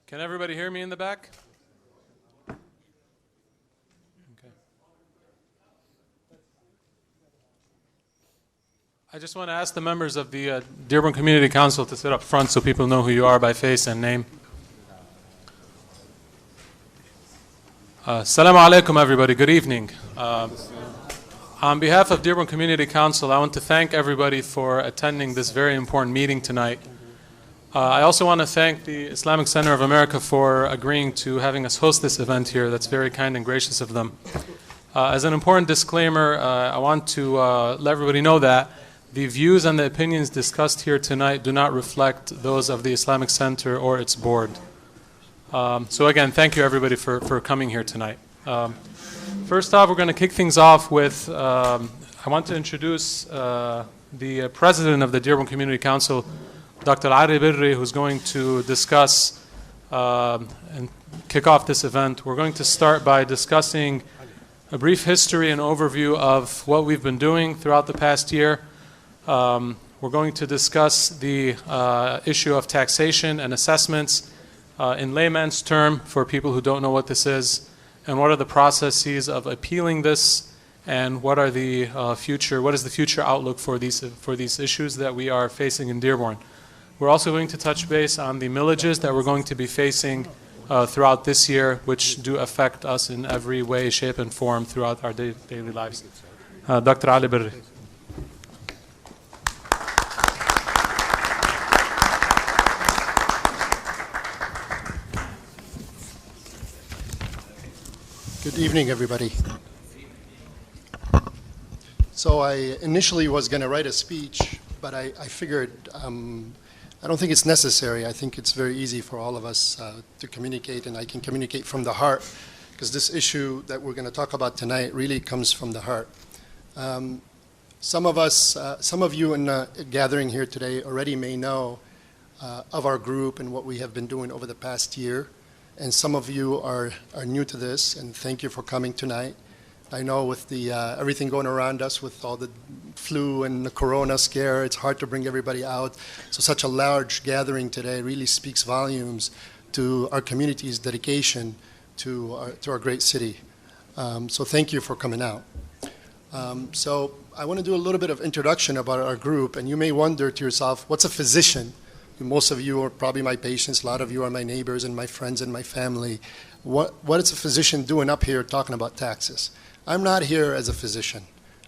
Can everybody hear me in the back? Okay. I just want to ask the members of the Dearborn Community Council to sit up front so people know who you are by face and name. Assalamu alaikum, everybody. Good evening. On behalf of Dearborn Community Council, I want to thank everybody for attending this very important meeting tonight. I also want to thank the Islamic Center of America for agreeing to having us host this event here. That's very kind and gracious of them. As an important disclaimer, I want to let everybody know that the views and the opinions discussed here tonight do not reflect those of the Islamic Center or its board. So again, thank you everybody for coming here tonight. First off, we're going to kick things off with, I want to introduce the president of the Dearborn Community Council, Dr. Ali Birri, who's going to discuss and kick off this event. We're going to start by discussing a brief history and overview of what we've been doing throughout the past year. We're going to discuss the issue of taxation and assessments in layman's term for people who don't know what this is, and what are the processes of appealing this, and what is the future outlook for these issues that we are facing in Dearborn. We're also going to touch base on the millages that we're going to be facing throughout this year, which do affect us in every way, shape, and form throughout our daily lives. Dr. Ali Birri. Good evening, everybody. So I initially was going to write a speech, but I figured I don't think it's necessary. I think it's very easy for all of us to communicate, and I can communicate from the heart, because this issue that we're going to talk about tonight really comes from the heart. Some of you in the gathering here today already may know of our group and what we have been doing over the past year, and some of you are new to this, and thank you for coming tonight. I know with the everything going around us with all the flu and the corona scare, it's hard to bring everybody out. So such a large gathering today really speaks volumes to our community's dedication to our great city. So thank you for coming out. So I want to do a little bit of introduction about our group, and you may wonder to yourself, what's a physician? Most of you are probably my patients, a lot of you are my neighbors and my friends and my family. What is a physician doing up here talking about taxes? I'm not here as a physician.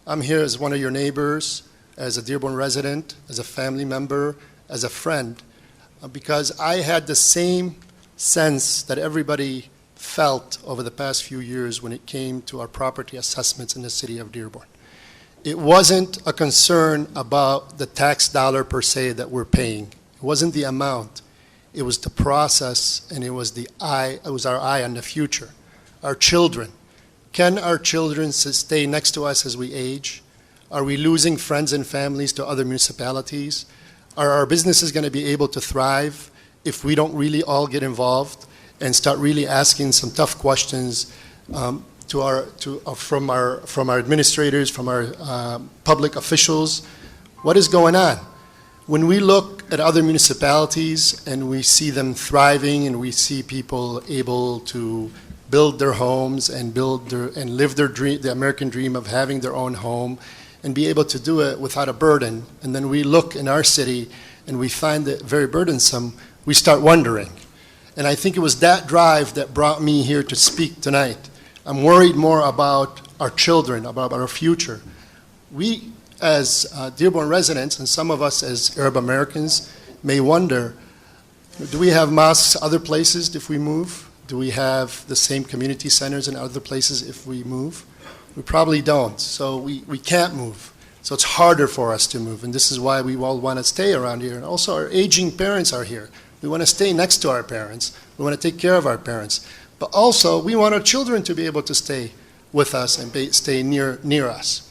I'm here as one of your neighbors, as a Dearborn resident, as a family member, as a friend, because I had the same sense that everybody felt over the past few years when it came to our property assessments in the city of Dearborn. It wasn't a concern about the tax dollar per se that we're paying. It wasn't the amount. It was the process, and it was our eye on the future. Our children. Can our children stay next to us as we age? Are we losing friends and families to other municipalities? Are our businesses going to be able to thrive if we don't really all get involved and start really asking some tough questions from our administrators, from our public officials? What is going on? When we look at other municipalities and we see them thriving and we see people able to build their homes and live their dream, the American dream of having their own home, and be able to do it without a burden, and then we look in our city and we find it very burdensome, we start wondering. And I think it was that drive that brought me here to speak tonight. I'm worried more about our children, about our future. We, as Dearborn residents, and some of us as Arab Americans, may wonder, do we have mosques other places if we move? Do we have the same community centers in other places if we move? We probably don't, so we can't move. So it's harder for us to move, and this is why we all want to stay around here. And also our aging parents are here. We want to stay next to our parents. We want to take care of our parents. But also, we want our children to be able to stay with us and stay near us.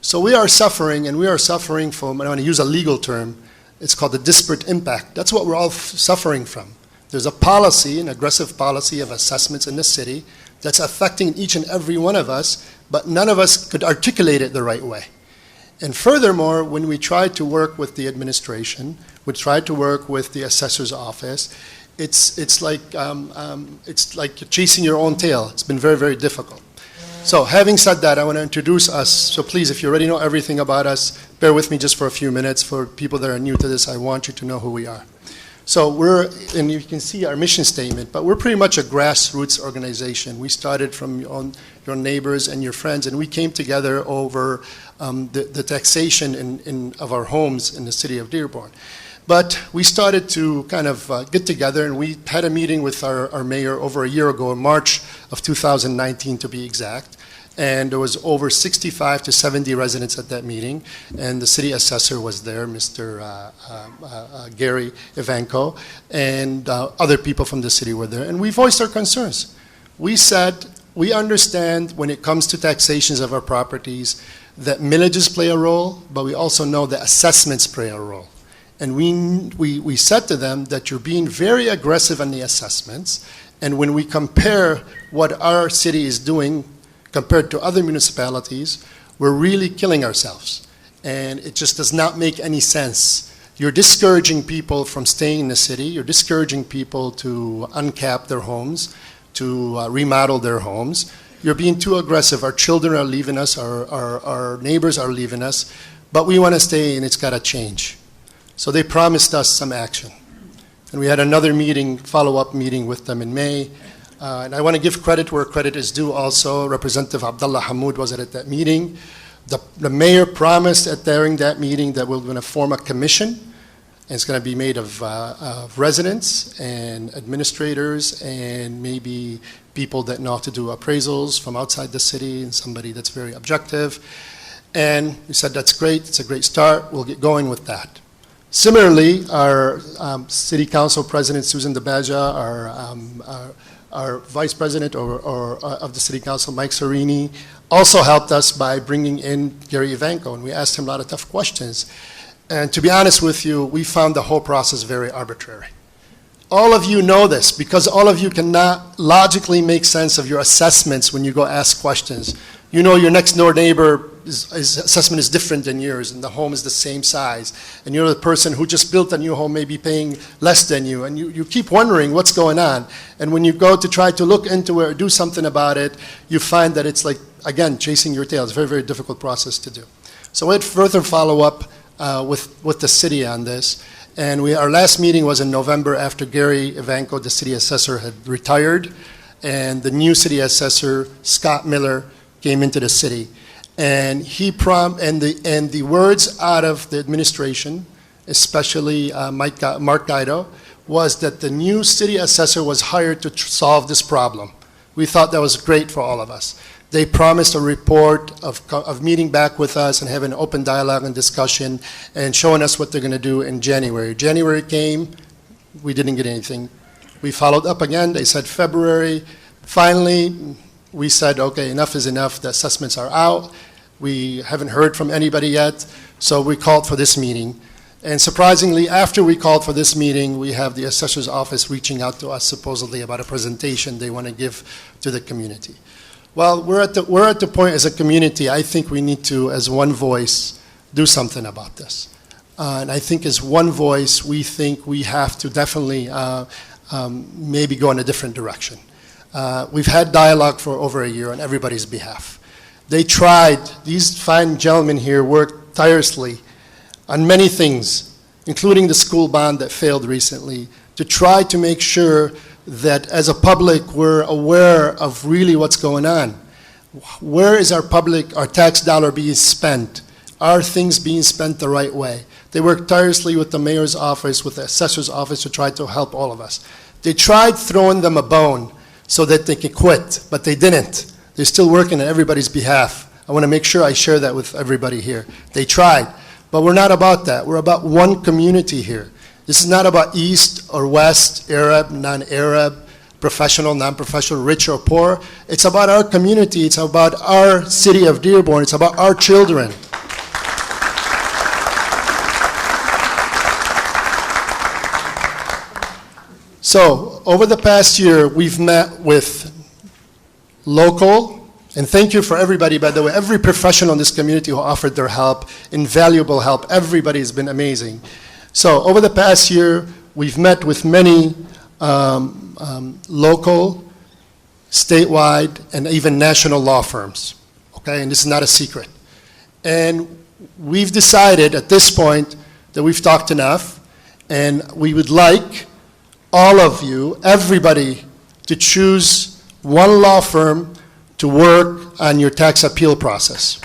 So we are suffering, and we are suffering from, I want to use a legal term, it's called the disparate impact. That's what we're all suffering from. There's a policy, an aggressive policy of assessments in the city that's affecting each and every one of us, but none of us could articulate it the right way. And furthermore, when we try to work with the administration, we try to work with the assessor's office, it's like chasing your own tail. It's been very, very difficult. So having said that, I want to introduce us. So please, if you already know everything about us, bear with me just for a few minutes. For people that are new to this, I want you to know who we are. So and you can see our mission statement, but we're pretty much a grassroots organization. We started from your neighbors and your friends, and we came together over the taxation of our homes in the city of Dearborn. But we started to kind of get together, and we had a meeting with our mayor over a year ago, in March of 2019 to be exact. And there was over 65 to 70 residents at that meeting, and the city assessor was there, Mr. Gary Ivanko, and other people from the city were there, and we voiced our concerns. We said, we understand when it comes to taxations of our properties that millages play a role, but we also know that assessments play a role. And we said to them that you're being very aggressive on the assessments, and when we compare what our city is doing compared to other municipalities, we're really killing ourselves. And it just does not make any sense. You're discouraging people from staying in the city. You're discouraging people to uncap their homes, to remodel their homes. You're being too aggressive. Our children are leaving us. Our neighbors are leaving us. But we want to stay, and it's got to change. So they promised us some action. And we had another meeting, follow-up meeting with them in May. And I want to give credit where credit is due also. Representative Abdullah Hamoud was at that meeting. The mayor promised during that meeting that we're going to form a commission. And it's going to be made of residents and administrators and maybe people that know how to do appraisals from outside the city and somebody that's very objective. And we said, that's great. It's a great start. We'll get going with that. Similarly, our city council president, Susan DeBaja, our vice president of the city council, Mike Sorini, also helped us by bringing in Gary Ivanko, and we asked him a lot of tough questions. And to be honest with you, we found the whole process very arbitrary. All of you know this because all of you cannot logically make sense of your assessments when you go ask questions. You know your next door neighbor, his assessment is different than yours, and the home is the same size. And you're the person who just built a new home may be paying less than you, and you keep wondering what's going on. And when you go to try to look into it or do something about it, you find that it's like, again, chasing your tail. It's a very, very difficult process to do. So we had further follow-up with the city on this. And our last meeting was in November after Gary Ivanko, the city assessor, had retired. And the new city assessor, Scott Miller, came into the city. And the words out of the administration, especially Mark Guido, was that the new city assessor was hired to solve this problem. We thought that was great for all of us. They promised a report of meeting back with us and having an open dialogue and discussion and showing us what they're going to do in January. January came, we didn't get anything. We followed up again, they said February. Finally, we said, okay, enough is enough, the assessments are out. We haven't heard from anybody yet, so we called for this meeting. And surprisingly, after we called for this meeting, we have the assessor's office reaching out to us supposedly about a presentation they want to give to the community. Well, we're at the point as a community, I think we need to, as one voice, do something about this. And I think as one voice, we think we have to definitely maybe go in a different direction. We've had dialogue for over a year on everybody's behalf. They tried, these fine gentlemen here worked tirelessly on many things, including the school bond that failed recently, to try to make sure that as a public we're aware of really what's going on. Where is our tax dollar being spent? Are things being spent the right way? They worked tirelessly with the mayor's office, with the assessor's office to try to help all of us. They tried throwing them a bone so that they could quit, but they didn't. They're still working on everybody's behalf. I want to make sure I share that with everybody here. They tried, but we're not about that. We're about one community here. This is not about East or West, Arab, non-Arab, professional, non-professional, rich or poor. It's about our community. It's about our city of Dearborn. It's about our children. So, over the past year, we've met with local, and thank you for everybody, by the way, every professional in this community who offered their help, invaluable help. Everybody has been amazing. So over the past year, we've met with many local, statewide, and even national law firms, okay? And this is not a secret. And we've decided at this point that we've talked enough, and we would like all of you, everybody, to choose one law firm to work on your tax appeal process.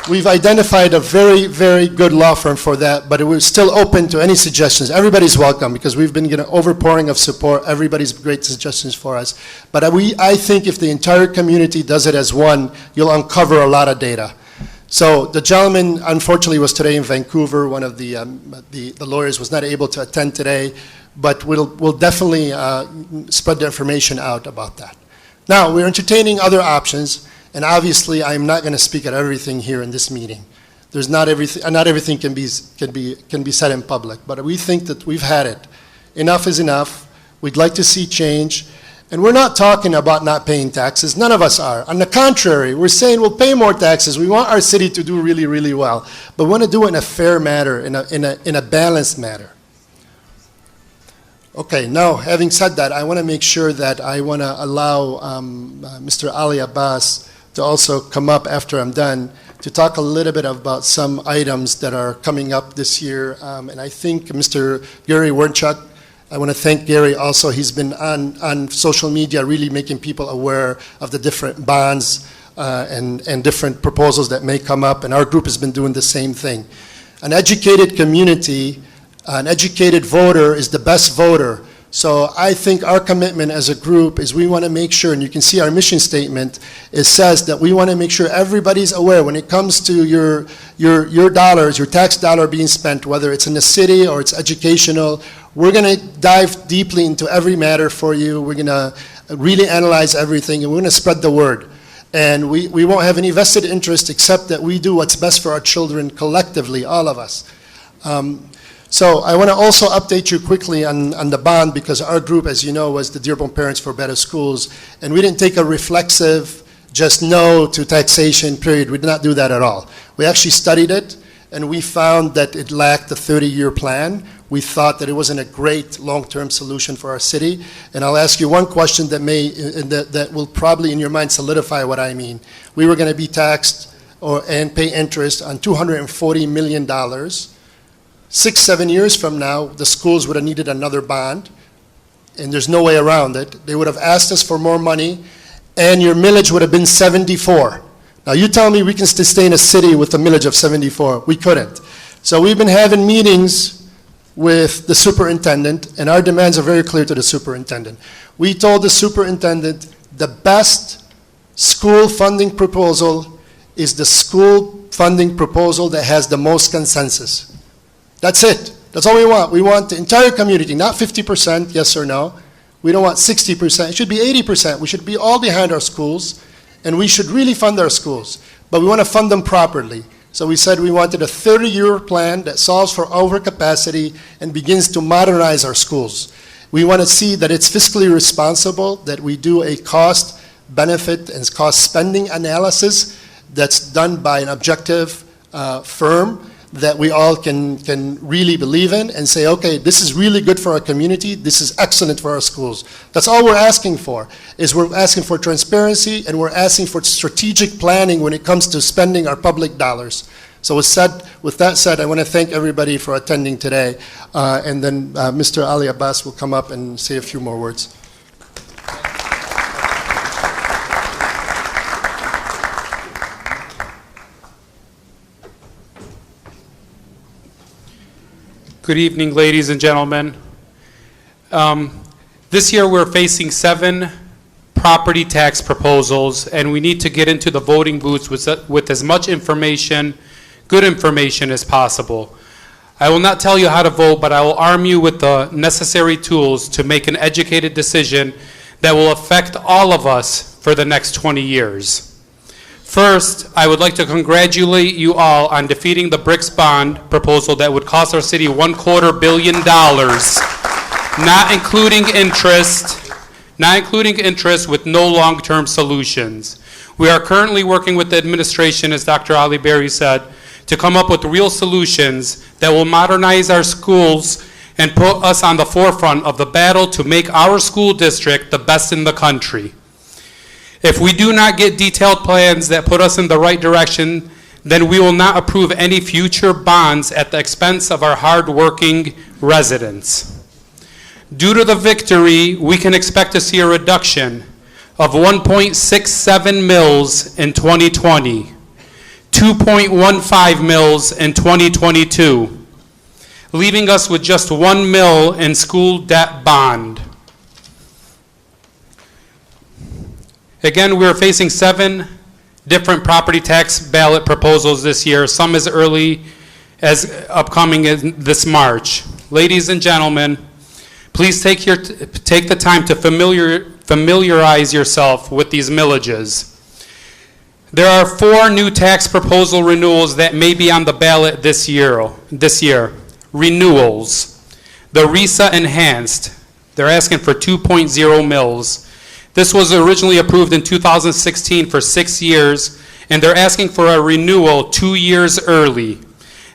We've identified a very, very good law firm for that, but we're still open to any suggestions. Everybody's welcome because we've been getting an overpouring of support. Everybody's great suggestions for us. But I think if the entire community does it as one, you'll uncover a lot of data. So the gentleman, unfortunately, was today in Vancouver. One of the lawyers was not able to attend today, but we'll definitely spread the information out about that. Now, we're entertaining other options. And obviously, I'm not going to speak at everything here in this meeting. There's not everything can be said in public. But we think that we've had it. Enough is enough. We'd like to see change. And we're not talking about not paying taxes. None of us are. On the contrary, we're saying we'll pay more taxes. We want our city to do really, really well. But we want to do it in a fair manner, in a balanced manner. Okay, now, having said that, I want to make sure that I want to allow Mr. Ali Abbas to also come up after I'm done to talk a little bit about some items that are coming up this year. And I think Mr. Gary Wernchuk, I want to thank Gary also. He's been on social media really making people aware of the different bonds and different proposals that may come up. And our group has been doing the same thing. An educated community, an educated voter is the best voter. So I think our commitment as a group is we want to make sure, and you can see our mission statement, it says that we want to make sure everybody's aware when it comes to your dollars, your tax dollar being spent, whether it's in the city or it's educational. We're going to dive deeply into every matter for you. We're going to really analyze everything, and we're going to spread the word. And we won't have any vested interest except that we do what's best for our children collectively, all of us. So I want to also update you quickly on the bond because our group, as you know, was the Dearborn Parents for Better Schools. And we didn't take a reflexive, just no to taxation, period. We did not do that at all. We actually studied it, and we found that it lacked a 30-year plan. We thought that it wasn't a great long-term solution for our city. And I'll ask you one question that will probably in your mind solidify what I mean. We were going to be taxed and pay interest on $240 million. 6-7 years from now, the schools would have needed another bond, and there's no way around it. They would have asked us for more money, and your millage would have been 74. Now, you tell me we can stay in a city with a millage of 74. We couldn't. So we've been having meetings with the superintendent, and our demands are very clear to the superintendent. We told the superintendent the best school funding proposal is the school funding proposal that has the most consensus. That's it. That's all we want. We want the entire community, not 50%, yes or no. We don't want 60%. It should be 80%. We should be all behind our schools, and we should really fund our schools. But we want to fund them properly. So we said we wanted a 30-year plan that solves for overcapacity and begins to modernize our schools. We want to see that it's fiscally responsible, that we do a cost, benefit, and cost spending analysis that's done by an objective firm that we all can really believe in and say, okay, this is really good for our community, this is excellent for our schools. That's all we're asking for, is we're asking for transparency and we're asking for strategic planning when it comes to spending our public dollars. So with that said, I want to thank everybody for attending today, and then Mr. Ali Abbas will come up and say a few more words. Good evening, ladies and gentlemen. This year we're facing 7 property tax proposals, and we need to get into the voting booths with as much information, good information as possible. I will not tell you how to vote, but I will arm you with the necessary tools to make an educated decision that will affect all of us for the next 20 years. First, I would like to congratulate you all on defeating the Brics bond proposal that would cost our city $250 million, not including interest with no long-term solutions. We are currently working with the administration, as Dr. Ali Berry said, to come up with real solutions that will modernize our schools and put us on the forefront of the battle to make our school district the best in the country. If we do not get detailed plans that put us in the right direction, then we will not approve any future bonds at the expense of our hard-working residents. Due to the victory, we can expect to see a reduction of 1.67 mils in 2020, 2.15 mils in 2022, leaving us with just 1 mil in school debt bond. Again, we're facing 7 different property tax ballot proposals this year, some as early as upcoming this March. Ladies and gentlemen, please take the time to familiarize yourself with these millages. There are 4 new tax proposal renewals that may be on the ballot this year. Renewals. The RESA Enhanced, they're asking for 2.0 mils. This was originally approved in 2016 for 6 years, and they're asking for a renewal 2 years early.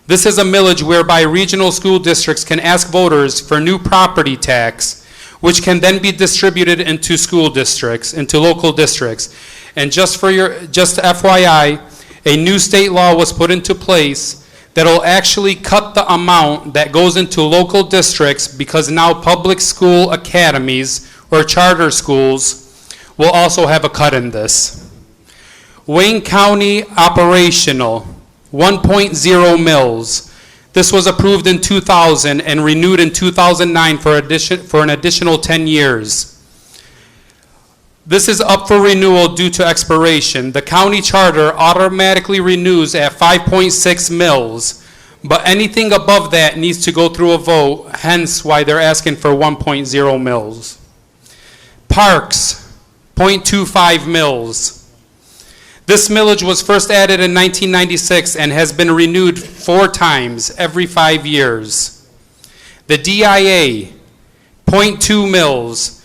This is a millage whereby regional school districts can ask voters for new property tax, which can then be distributed into school districts, into local districts. And just FYI, a new state law was put into place that will actually cut the amount that goes into local districts, because now public school academies or charter schools will also have a cut in this. Wayne County operational, 1.0 mils. This was approved in 2000 and renewed in 2009 for an additional 10 years. This is up for renewal due to expiration. The county charter automatically renews at 5.6 mils, but anything above that needs to go through a vote, hence why they're asking for 1.0 mils. Parks, 0.25 mils. This millage was first added in 1996 and has been renewed 4 times every 5 years. The DIA, 0.2 mils,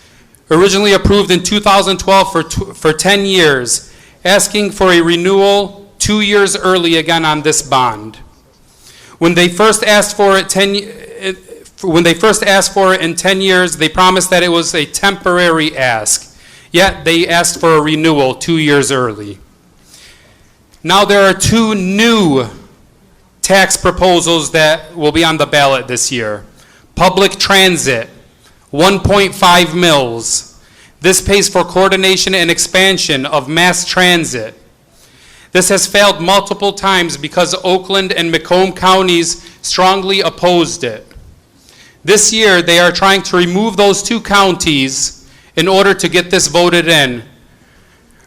originally approved in 2012 for 10 years, asking for a renewal 2 years early again on this bond. When they first asked for it in 10 years, they promised that it was a temporary ask. Yet they asked for a renewal 2 years early. Now there are 2 new tax proposals that will be on the ballot this year. Public transit, 1.5 mils. This pays for coordination and expansion of mass transit. This has failed multiple times because Oakland and Macomb counties strongly opposed it. This year, they are trying to remove those 2 counties in order to get this voted in.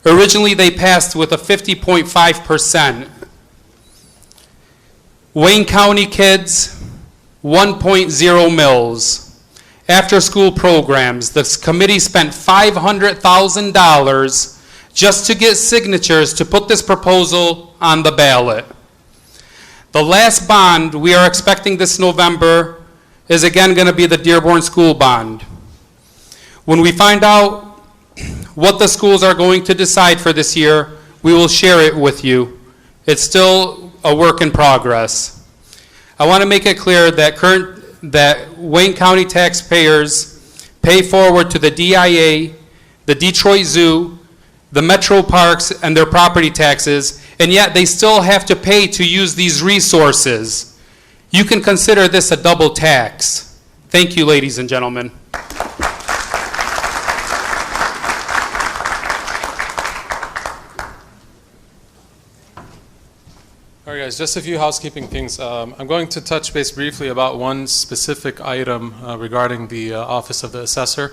Originally, they passed with a 50.5%. Wayne County kids, 1.0 mils. After school programs, this committee spent $500,000 just to get signatures to put this proposal on the ballot. The last bond we are expecting this November is again going to be the Dearborn school bond. When we find out what the schools are going to decide for this year, we will share it with you. It's still a work in progress. I want to make it clear that Wayne County taxpayers pay forward to the DIA, the Detroit Zoo, the Metro Parks, and their property taxes, and yet they still have to pay to use these resources. You can consider this a double tax. Thank you, ladies and gentlemen. All right, guys, just a few housekeeping things. I'm going to touch base briefly about one specific item regarding the Office of the Assessor,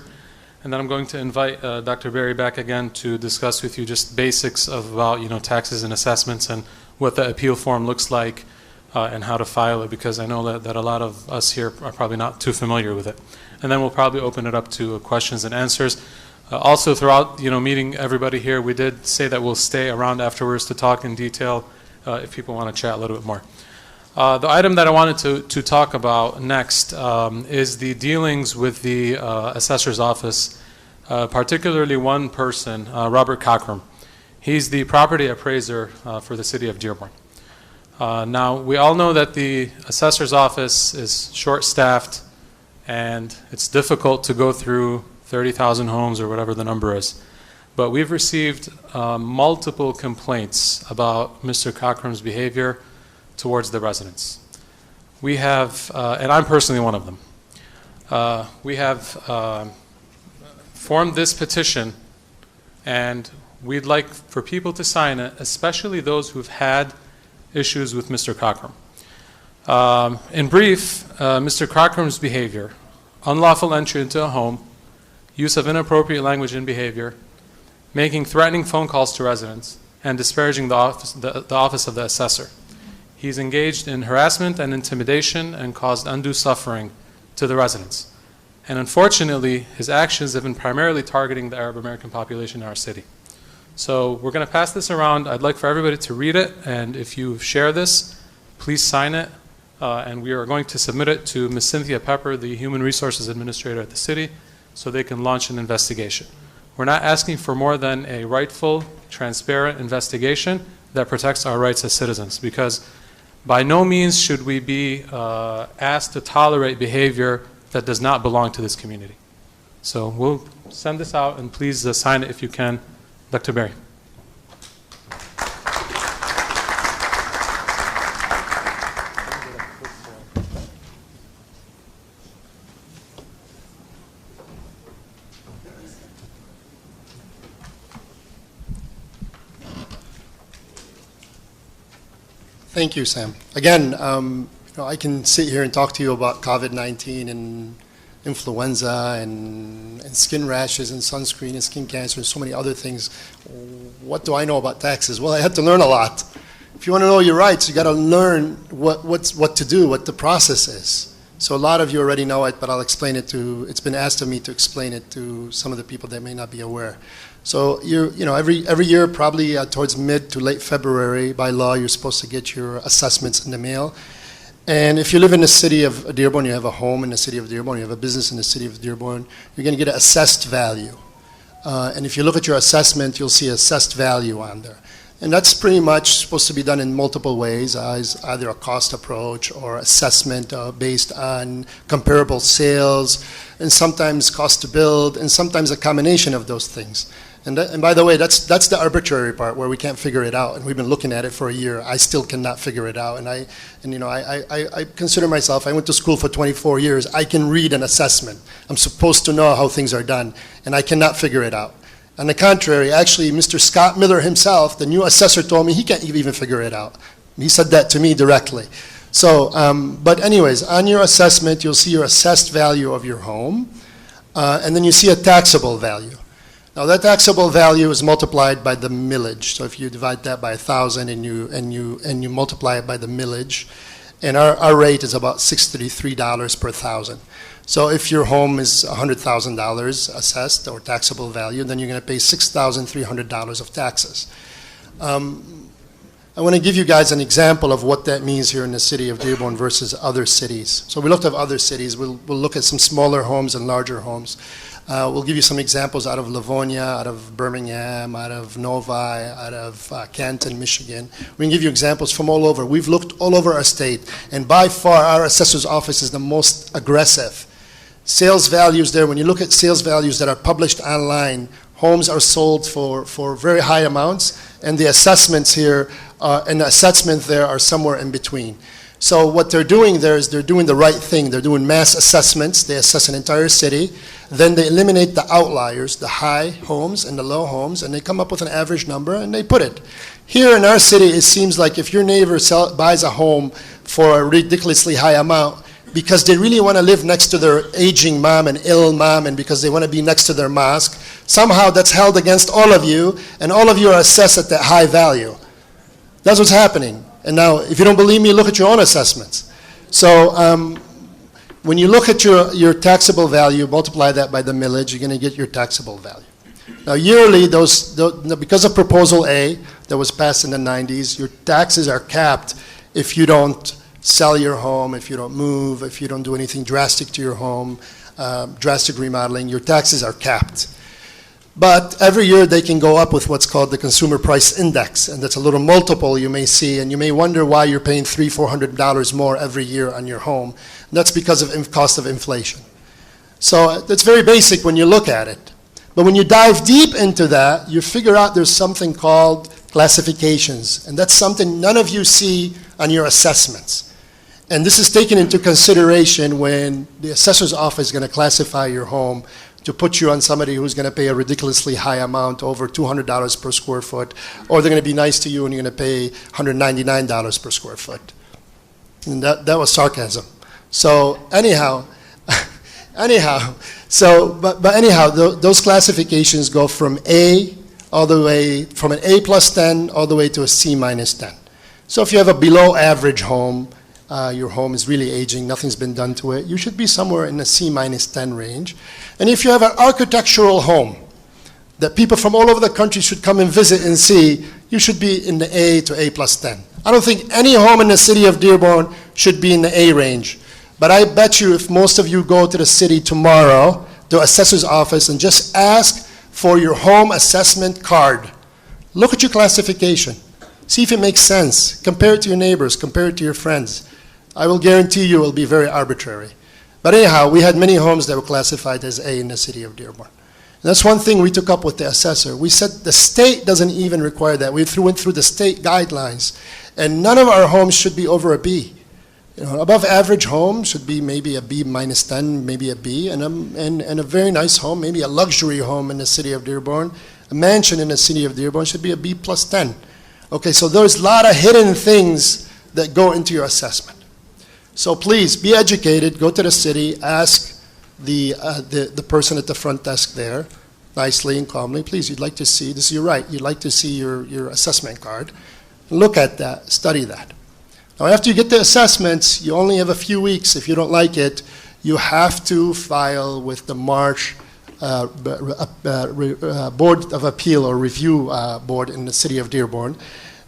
and then I'm going to invite Dr. Berry back again to discuss with you just basics of about taxes and assessments and what the appeal form looks like and how to file it, because I know that a lot of us here are probably not too familiar with it. And then we'll probably open it up to questions and answers. Also, throughout meeting everybody here, we did say that we'll stay around afterwards to talk in detail if people want to chat a little bit more. The item that I wanted to talk about next is the dealings with the Assessor's Office, particularly one person, Robert Cockrum. He's the property appraiser for the city of Dearborn. Now, we all know that the assessor's office is short-staffed and it's difficult to go through 30,000 homes or whatever the number is. But we've received multiple complaints about Mr. Cockram's behavior towards the residents. We have, and I'm personally one of them, we have formed this petition, and we'd like for people to sign it, especially those who've had issues with Mr. Cockram. In brief, Mr. Cockram's behavior: unlawful entry into a home, use of inappropriate language and behavior, making threatening phone calls to residents, and disparaging the office of the assessor. He's engaged in harassment and intimidation and caused undue suffering to the residents. And unfortunately, his actions have been primarily targeting the Arab American population in our city. So we're going to pass this around. I'd like for everybody to read it, and if you share this, please sign it. And we are going to submit it to Ms. Cynthia Pepper, the Human Resources Administrator at the city, so they can launch an investigation. We're not asking for more than a rightful, transparent investigation that protects our rights as citizens, because by no means should we be asked to tolerate behavior that does not belong to this community. So we'll send this out, and please sign it if you can. Dr. Berry. Thank you, Sam. Again, I can sit here and talk to you about COVID-19 and influenza and skin rashes and sunscreen and skin cancer and so many other things. What do I know about taxes? Well, I had to learn a lot. If you want to know your rights, you got to learn what to do, what the process is. So a lot of you already know it, but I'll explain it to. It's been asked of me to explain it to some of the people that may not be aware. So every year, probably towards mid to late February, by law, you're supposed to get your assessments in the mail. And if you live in the city of Dearborn, you have a home in the city of Dearborn, you have a business in the city of Dearborn, you're going to get an assessed value. And if you look at your assessment, you'll see assessed value on there. And that's pretty much supposed to be done in multiple ways, as either a cost approach or assessment based on comparable sales, and sometimes cost to build, and sometimes a combination of those things. And by the way, that's the arbitrary part where we can't figure it out, and we've been looking at it for a year. I still cannot figure it out, and I consider myself, I went to school for 24 years. I can read an assessment. I'm supposed to know how things are done, and I cannot figure it out. On the contrary, actually, Mr. Scott Miller himself, the new assessor, told me he can't even figure it out. He said that to me directly. So, but anyways, on your assessment, you'll see your assessed value of your home, and then you see a taxable value. Now that taxable value is multiplied by the millage. So if you divide that by 1,000 and you multiply it by the millage, and our rate is about $633 per thousand. So if your home is $100,000 assessed or taxable value, then you're going to pay $6,300 of taxes. I want to give you guys an example of what that means here in the city of Dearborn versus other cities. So we looked at other cities. We'll look at some smaller homes and larger homes. We'll give you some examples out of Livonia, out of Birmingham, out of Novi, out of Canton, Michigan. We can give you examples from all over. We've looked all over our state, and by far our assessor's office is the most aggressive. Sales values there, when you look at sales values that are published online, homes are sold for very high amounts, and the assessments here and the assessment there are somewhere in between. So what they're doing there is they're doing the right thing. They're doing mass assessments. They assess an entire city. Then they eliminate the outliers, the high homes and the low homes, and they come up with an average number and they put it. Here in our city, it seems like if your neighbor buys a home for a ridiculously high amount because they really want to live next to their aging mom and ill mom, and because they want to be next to their mosque, somehow that's held against all of you, and all of you are assessed at that high value. That's what's happening. And now, if you don't believe me, look at your own assessments. So when you look at your taxable value, multiply that by the millage, you're going to get your taxable value. Now, yearly, because of Proposal A that was passed in the 90s, your taxes are capped if you don't sell your home, if you don't move, if you don't do anything drastic to your home, drastic remodeling, your taxes are capped. But every year they can go up with what's called the Consumer Price Index, and that's a little multiple you may see, and you may wonder why you're paying $300-400 more every year on your home. And that's because of cost of inflation. So that's very basic when you look at it. But when you dive deep into that, you figure out there's something called classifications, and that's something none of you see on your assessments. And this is taken into consideration when the assessor's office is going to classify your home to put you on somebody who's going to pay a ridiculously high amount, over $200 per square foot, or they're going to be nice to you and you're going to pay $199 per square foot. And that was sarcasm. So anyhow, those classifications go from A all the way, from an A plus 10 all the way to a C minus 10. So if you have a below average home, your home is really aging, nothing's been done to it, you should be somewhere in the C minus 10 range. And if you have an architectural home that people from all over the country should come and visit and see, you should be in the A to A plus 10. I don't think any home in the city of Dearborn should be in the A range. But I bet you if most of you go to the city tomorrow, to assessor's office, and just ask for your home assessment card, look at your classification. See if it makes sense. Compare it to your neighbors, compare it to your friends. I will guarantee you it will be very arbitrary. But anyhow, we had many homes that were classified as A in the city of Dearborn. And that's one thing we took up with the assessor. We said the state doesn't even require that. We went through the state guidelines, and none of our homes should be over a B. You know, above average home should be maybe a B minus 10, maybe a B, and a very nice home, maybe a luxury home in the city of Dearborn, a mansion in the city of Dearborn should be a B plus 10. Okay, so there's a lot of hidden things that go into your assessment. So please be educated, go to the city, ask the person at the front desk there, nicely and calmly, please, you'd like to see, this is your right, you'd like to see your assessment card. Look at that, study that. Now after you get the assessments, you only have a few weeks. If you don't like it, you have to file with the March Board of Appeal or Review Board in the city of Dearborn.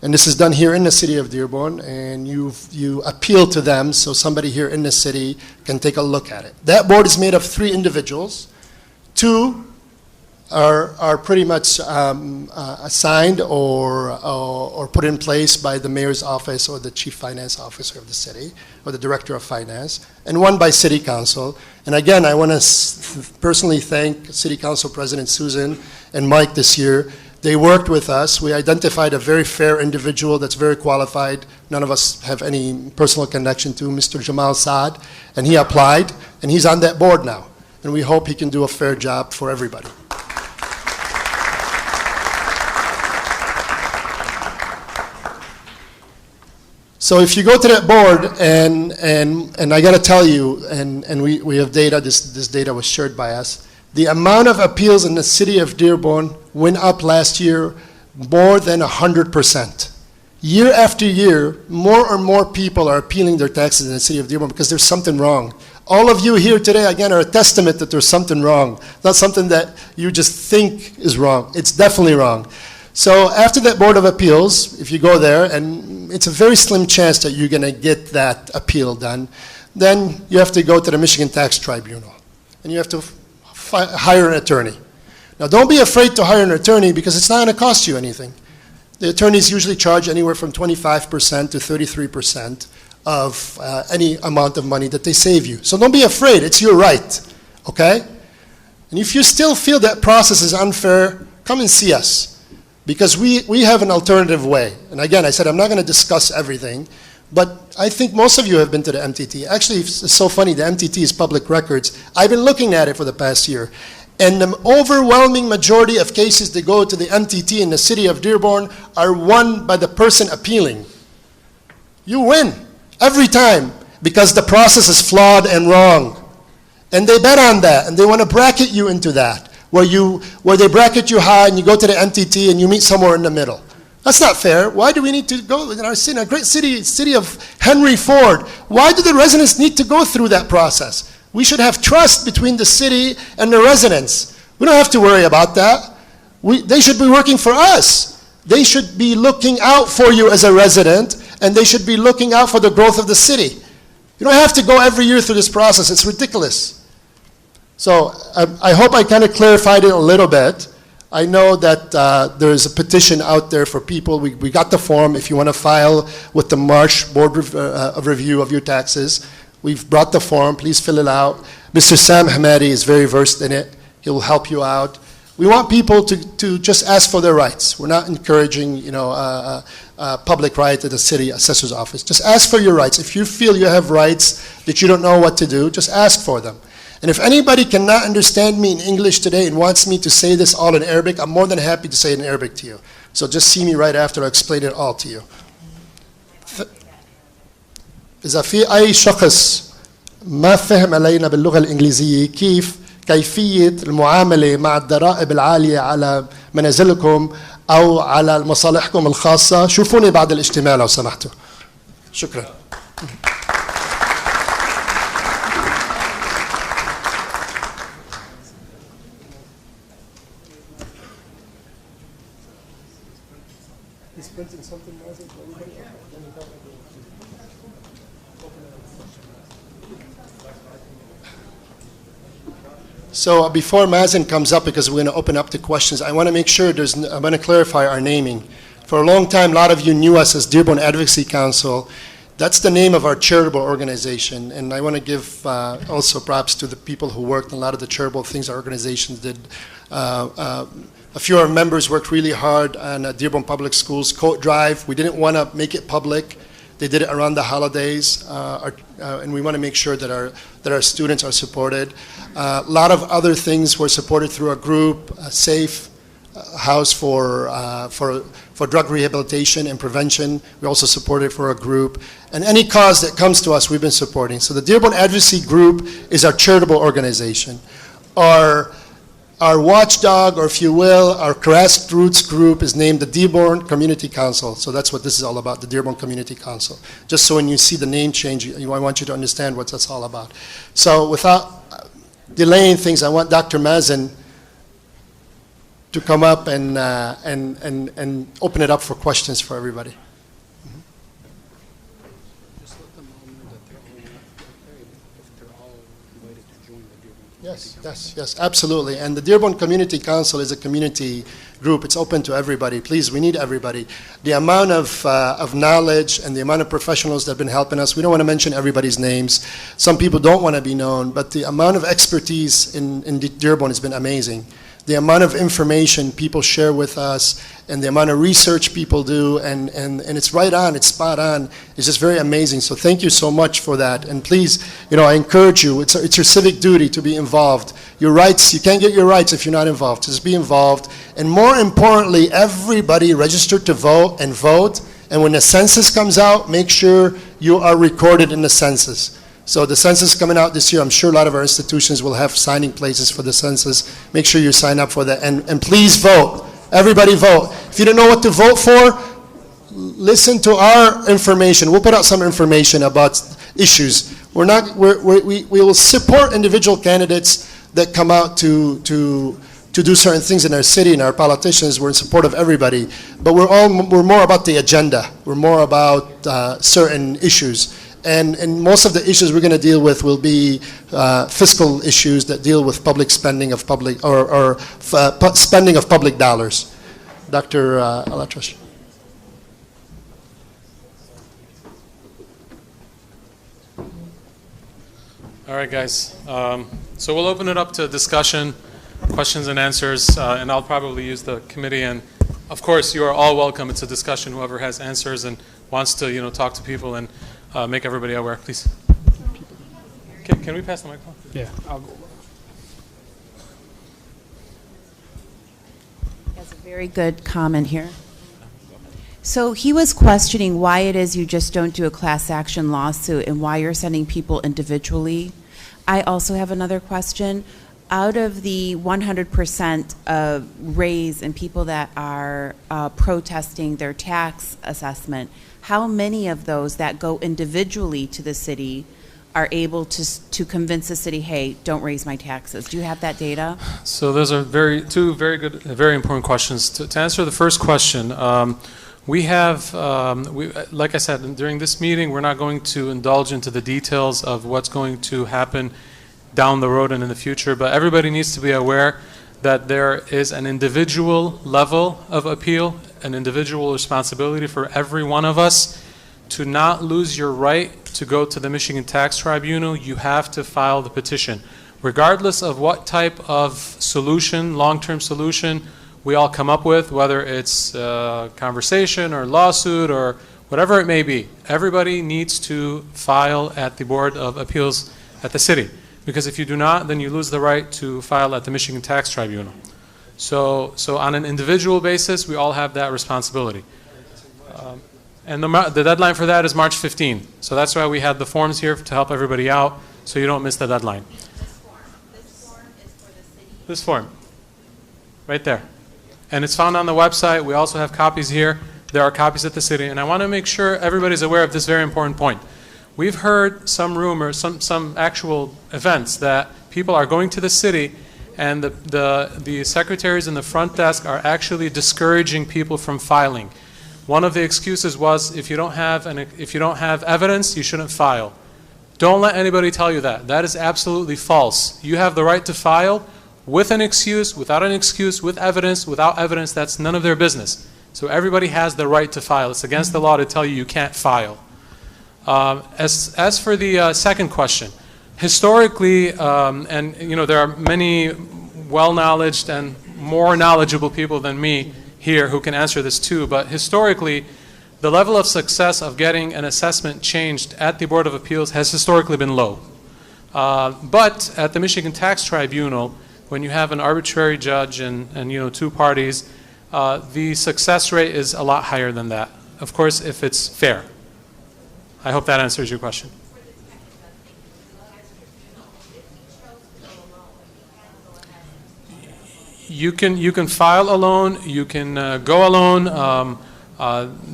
And this is done here in the city of Dearborn, and you appeal to them so somebody here in the city can take a look at it. That board is made of 3 individuals. 2 are pretty much assigned or put in place by the mayor's office or the chief finance officer of the city or the director of finance, and 1 by city council. And again, I want to personally thank City Council President Susan and Mike this year. They worked with us. We identified a very fair individual that's very qualified. None of us have any personal connection to, Mr. Jamal Saad, and he applied, and he's on that board now. And we hope he can do a fair job for everybody. So if you go to that board, and I got to tell you, and we have data, this data was shared by us, the amount of appeals in the city of Dearborn went up last year more than 100%. Year after year, more and more people are appealing their taxes in the city of Dearborn because there's something wrong. All of you here today, again, are a testament that there's something wrong. Not something that you just think is wrong. It's definitely wrong. So after that Board of Appeals, if you go there, and it's a very slim chance that you're going to get that appeal done, then you have to go to the Michigan Tax Tribunal. And you have to hire an attorney. Now don't be afraid to hire an attorney because it's not going to cost you anything. The attorneys usually charge anywhere from 25% to 33% of any amount of money that they save you. So don't be afraid, it's your right, okay? And if you still feel that process is unfair, come and see us. Because we have an alternative way. And again, I said I'm not going to discuss everything, but I think most of you have been to the MTT. Actually, it's so funny, the MTT is public records. I've been looking at it for the past year. And the overwhelming majority of cases that go to the MTT in the city of Dearborn are won by the person appealing. You win every time because the process is flawed and wrong. And they bet on that, and they want to bracket you into that, where they bracket you high and you go to the MTT and you meet somewhere in the middle. That's not fair. Why do we need to go in our city, a great city of Henry Ford? Why do the residents need to go through that process? We should have trust between the city and the residents. We don't have to worry about that. They should be working for us. They should be looking out for you as a resident, and they should be looking out for the growth of the city. You don't have to go every year through this process. It's ridiculous. So I hope I kind of clarified it a little bit. I know that there is a petition out there for people. We got the form if you want to file with the March Board of Review of your taxes. We've brought the form. Please fill it out. Mr. Sam Hamadi is very versed in it. He'll help you out. We want people to just ask for their rights. We're not encouraging, a public right at the city assessor's office. Just ask for your rights. If you feel you have rights that you don't know what to do, just ask for them. And if anybody cannot understand me in English today and wants me to say this all in Arabic, I'm more than happy to say it in Arabic to you. So just see me right after I explain it all to you. إذا في أي شخص ما فهم علينا باللغة الإنجليزية كيفية المعاملة مع الضرائب العالية على منازلكم أو على مصالحكم الخاصة، شوفوني بعد الاجتماع لو سمحتوا. شكرا. So before Mazen comes up, because we're going to open up to questions, I want to make sure I'm going to clarify our naming. For a long time, a lot of you knew us as Dearborn Advocacy Council. That's the name of our charitable organization, and I want to give also props to the people who worked on a lot of the charitable things our organizations did. A few of our members worked really hard on Dearborn Public Schools coat drive. We didn't want to make it public. They did it around the holidays, and we want to make sure that our students are supported. A lot of other things were supported through a group, a safe house for drug rehabilitation and prevention. We also supported for a group. And any cause that comes to us, we've been supporting. So the Dearborn Advocacy Group is our charitable organization. Our watchdog, or if you will, our grassroots group is named the Dearborn Community Council. So that's what this is all about, the Dearborn Community Council. Just so when you see the name change, I want you to understand what that's all about. So without delaying things, I want Dr. Mazen to come up and open it up for questions for everybody. Yes, absolutely. And the Dearborn Community Council is a community group. It's open to everybody. Please, we need everybody. The amount of knowledge and the amount of professionals that have been helping us, we don't want to mention everybody's names. Some people don't want to be known, but the amount of expertise in Dearborn has been amazing. The amount of information people share with us and the amount of research people do, and it's right on, it's spot on, it's just very amazing. So thank you so much for that. And please, I encourage you, it's your civic duty to be involved. Your rights, you can't get your rights if you're not involved. Just be involved. And more importantly, everybody register to vote and vote. And when the census comes out, make sure you are recorded in the census. So the census coming out this year, I'm sure a lot of our institutions will have signing places for the census. Make sure you sign up for that. And please vote. Everybody vote. If you don't know what to vote for, listen to our information. We'll put out some information about issues. We will support individual candidates that come out to do certain things in our city, and our politicians. We're in support of everybody. But we're more about the agenda. We're more about certain issues. And most of the issues we're going to deal with will be fiscal issues that deal with public spending of public spending of public dollars. Dr. Alatrash. All right, guys. So we'll open it up to discussion, questions and answers, and I'll probably use the committee. And of course, you are all welcome. It's a discussion. Whoever has answers and wants to, talk to people and make everybody aware, please. Can we pass the microphone? Yeah, I'll go. That's a very good comment here. So he was questioning why it is you just don't do a class action lawsuit and why you're sending people individually. I also have another question. Out of the 100% raise in people that are protesting their tax assessment, how many of those that go individually to the city are able to convince the city, hey, don't raise my taxes? Do you have that data? So those are two very good, very important questions. To answer the first question, we have, like I said, during this meeting, we're not going to indulge into the details of what's going to happen down the road and in the future, but everybody needs to be aware that there is an individual level of appeal, an individual responsibility for every one of us to not lose your right to go to the Michigan Tax Tribunal. You have to file the petition. Regardless of what type of solution, long-term solution, we all come up with, whether it's conversation or lawsuit or whatever it may be, everybody needs to file at the Board of Appeals at the city. Because if you do not, then you lose the right to file at the Michigan Tax Tribunal. So on an individual basis, we all have that responsibility. And the deadline for that is March 15. So that's why we had the forms here to help everybody out, so you don't miss the deadline. This form is for the city. This form, right there. And it's found on the website. We also have copies here. There are copies at the city. And I want to make sure everybody's aware of this very important point. We've heard some rumors, some actual events that people are going to the city and the secretaries in the front desk are actually discouraging people from filing. One of the excuses was if you don't have evidence, you shouldn't file. Don't let anybody tell you that. That is absolutely false. You have the right to file with an excuse, without an excuse, with evidence, without evidence. That's none of their business. So everybody has the right to file. It's against the law to tell you you can't file. As for the second question, historically, and you know there are many well-knowledged and more knowledgeable people than me here who can answer this too, but historically, the level of success of getting an assessment changed at the Board of Appeals has historically been low. But at the Michigan Tax Tribunal, when you have an arbitrary judge and you know two parties, the success rate is a lot higher than that. Of course, if it's fair. I hope that answers your question. You can file alone. You can go alone.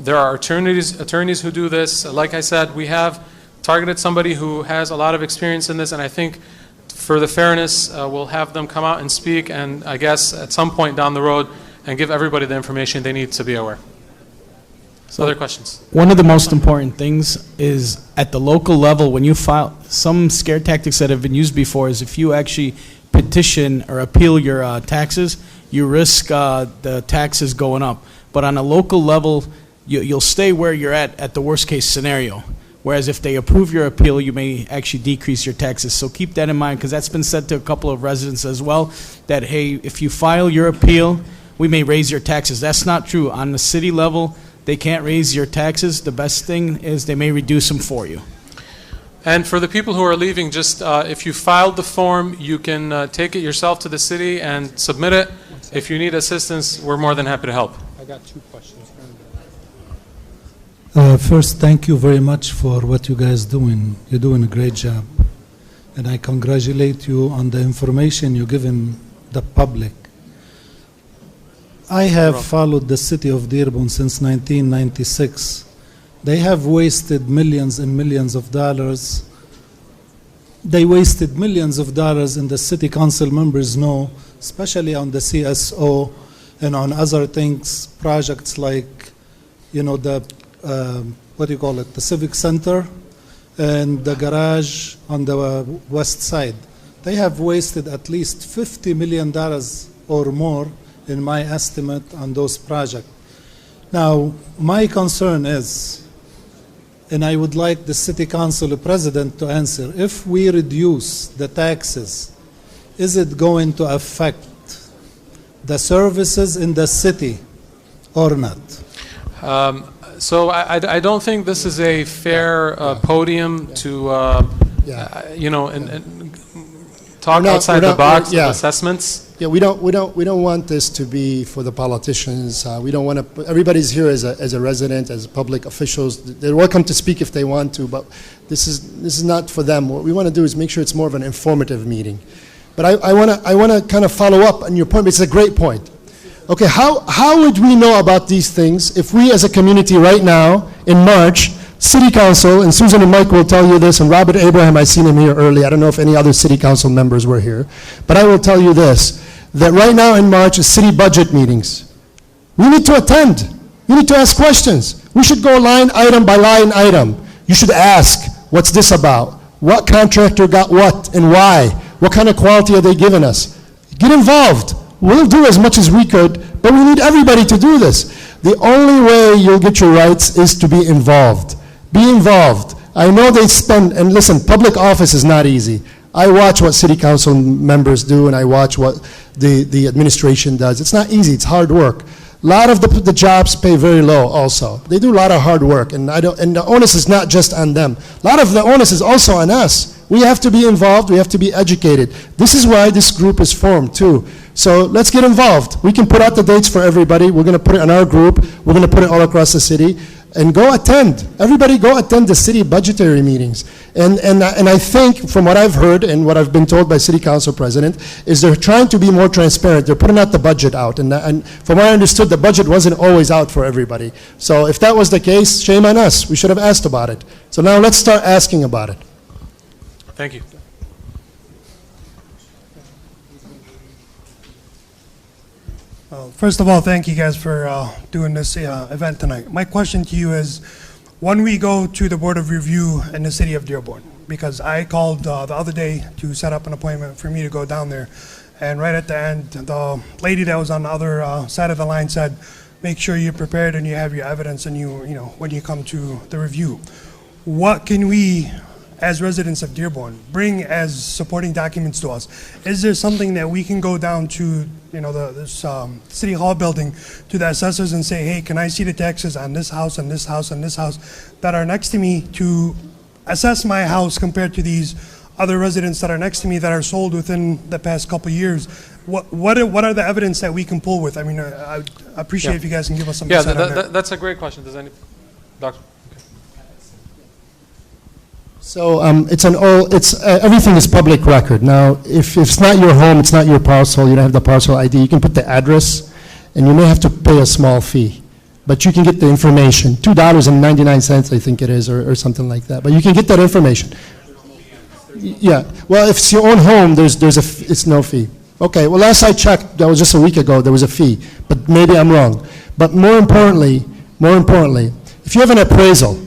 There are attorneys who do this. Like I said, we have targeted somebody who has a lot of experience in this, and I think for the fairness, we'll have them come out and speak, and I guess at some point down the road, and give everybody the information they need to be aware. So other questions? One of the most important things is at the local level, when you file, some scare tactics that have been used before is if you actually petition or appeal your taxes, you risk the taxes going up. But on a local level, you'll stay where you're at the worst case scenario. Whereas if they approve your appeal, you may actually decrease your taxes. So keep that in mind, because that's been said to a couple of residents as well, that, hey, if you file your appeal, we may raise your taxes. That's not true. On the city level, they can't raise your taxes. The best thing is they may reduce them for you. And for the people who are leaving, just if you filed the form, you can take it yourself to the city and submit it. If you need assistance, we're more than happy to help. I got two questions. First, thank you very much for what you guys doing. You're doing a great job. And I congratulate you on the information you're giving the public. I have followed the city of Dearborn since 1996. They have wasted millions and millions of dollars. They wasted millions of dollars, and the city council members know, especially on the CSO and on other things, projects like, you know, the, what do you call it, the Civic Center and the garage on the west side. They have wasted at least $50 million or more, in my estimate, on those projects. Now, my concern is, and I would like the city council president to answer, if we reduce the taxes, is it going to affect the services in the city or not? So I don't think this is a fair podium to, you know, and talk outside the box of assessments. Yeah, we don't want this to be for the politicians. We don't want to. Everybody's here as a resident, as public officials. They're welcome to speak if they want to, but this is not for them. What we want to do is make sure it's more of an informative meeting. But I want to kind of follow up on your point. It's a great point. Okay, how would we know about these things if we, as a community, right now in March, City Council, and Susan and Mike will tell you this, and Robert Abraham, I seen him here early. I don't know if any other City Council members were here, but I will tell you this, that right now in March is city budget meetings. We need to attend. You need to ask questions. We should go line item by line item. You should ask, what's this about? What contractor got what and why? What kind of quality are they giving us? Get involved. We'll do as much as we could, but we need everybody to do this. The only way you'll get your rights is to be involved. Be involved. I know they spend, and listen, public office is not easy. I watch what city council members do, and I watch what the administration does. It's not easy, it's hard work. A lot of the jobs pay very low also. They do a lot of hard work, and the onus is not just on them. A lot of the onus is also on us. We have to be involved, we have to be educated. This is why this group is formed too. So let's get involved. We can put out the dates for everybody. We're gonna put it on our group. We're gonna put it all across the city. And go attend. Everybody go attend the city budgetary meetings. And I think from what I've heard and what I've been told by city council president is they're trying to be more transparent. They're putting out the budget out. And from what I understood, the budget wasn't always out for everybody. So if that was the case, shame on us. We should have asked about it. So now let's start asking about it. Thank you. First of all, thank you guys for doing this event tonight. My question to you is, when we go to the Board of Review in the city of Dearborn, because I called the other day to set up an appointment for me to go down there, and right at the end, the lady that was on the other side of the line said, make sure you're prepared and you have your evidence and you know, when you come to the review. What can we, as residents of Dearborn, bring as supporting documents to us? Is there something that we can go down to, you know, this City Hall building, to the assessors and say, hey, can I see the taxes on this house and this house and this house that are next to me to assess my house compared to these other residents that are next to me that are sold within the past couple of years? What are the evidence that we can pull with? I mean, I appreciate if you guys can give us some insight on that. That's a great question. Does any, Doctor? So everything is public record. Now, if it's not your home, it's not your parcel, you don't have the parcel ID, you can put the address, and you may have to pay a small fee. But you can get the information, $2.99 I think it is, or something like that. But you can get that information. Yeah, well, if it's your own home, it's no fee. Okay, well, last I checked, that was just a week ago, there was a fee, but maybe I'm wrong. But more importantly, if you have an appraisal,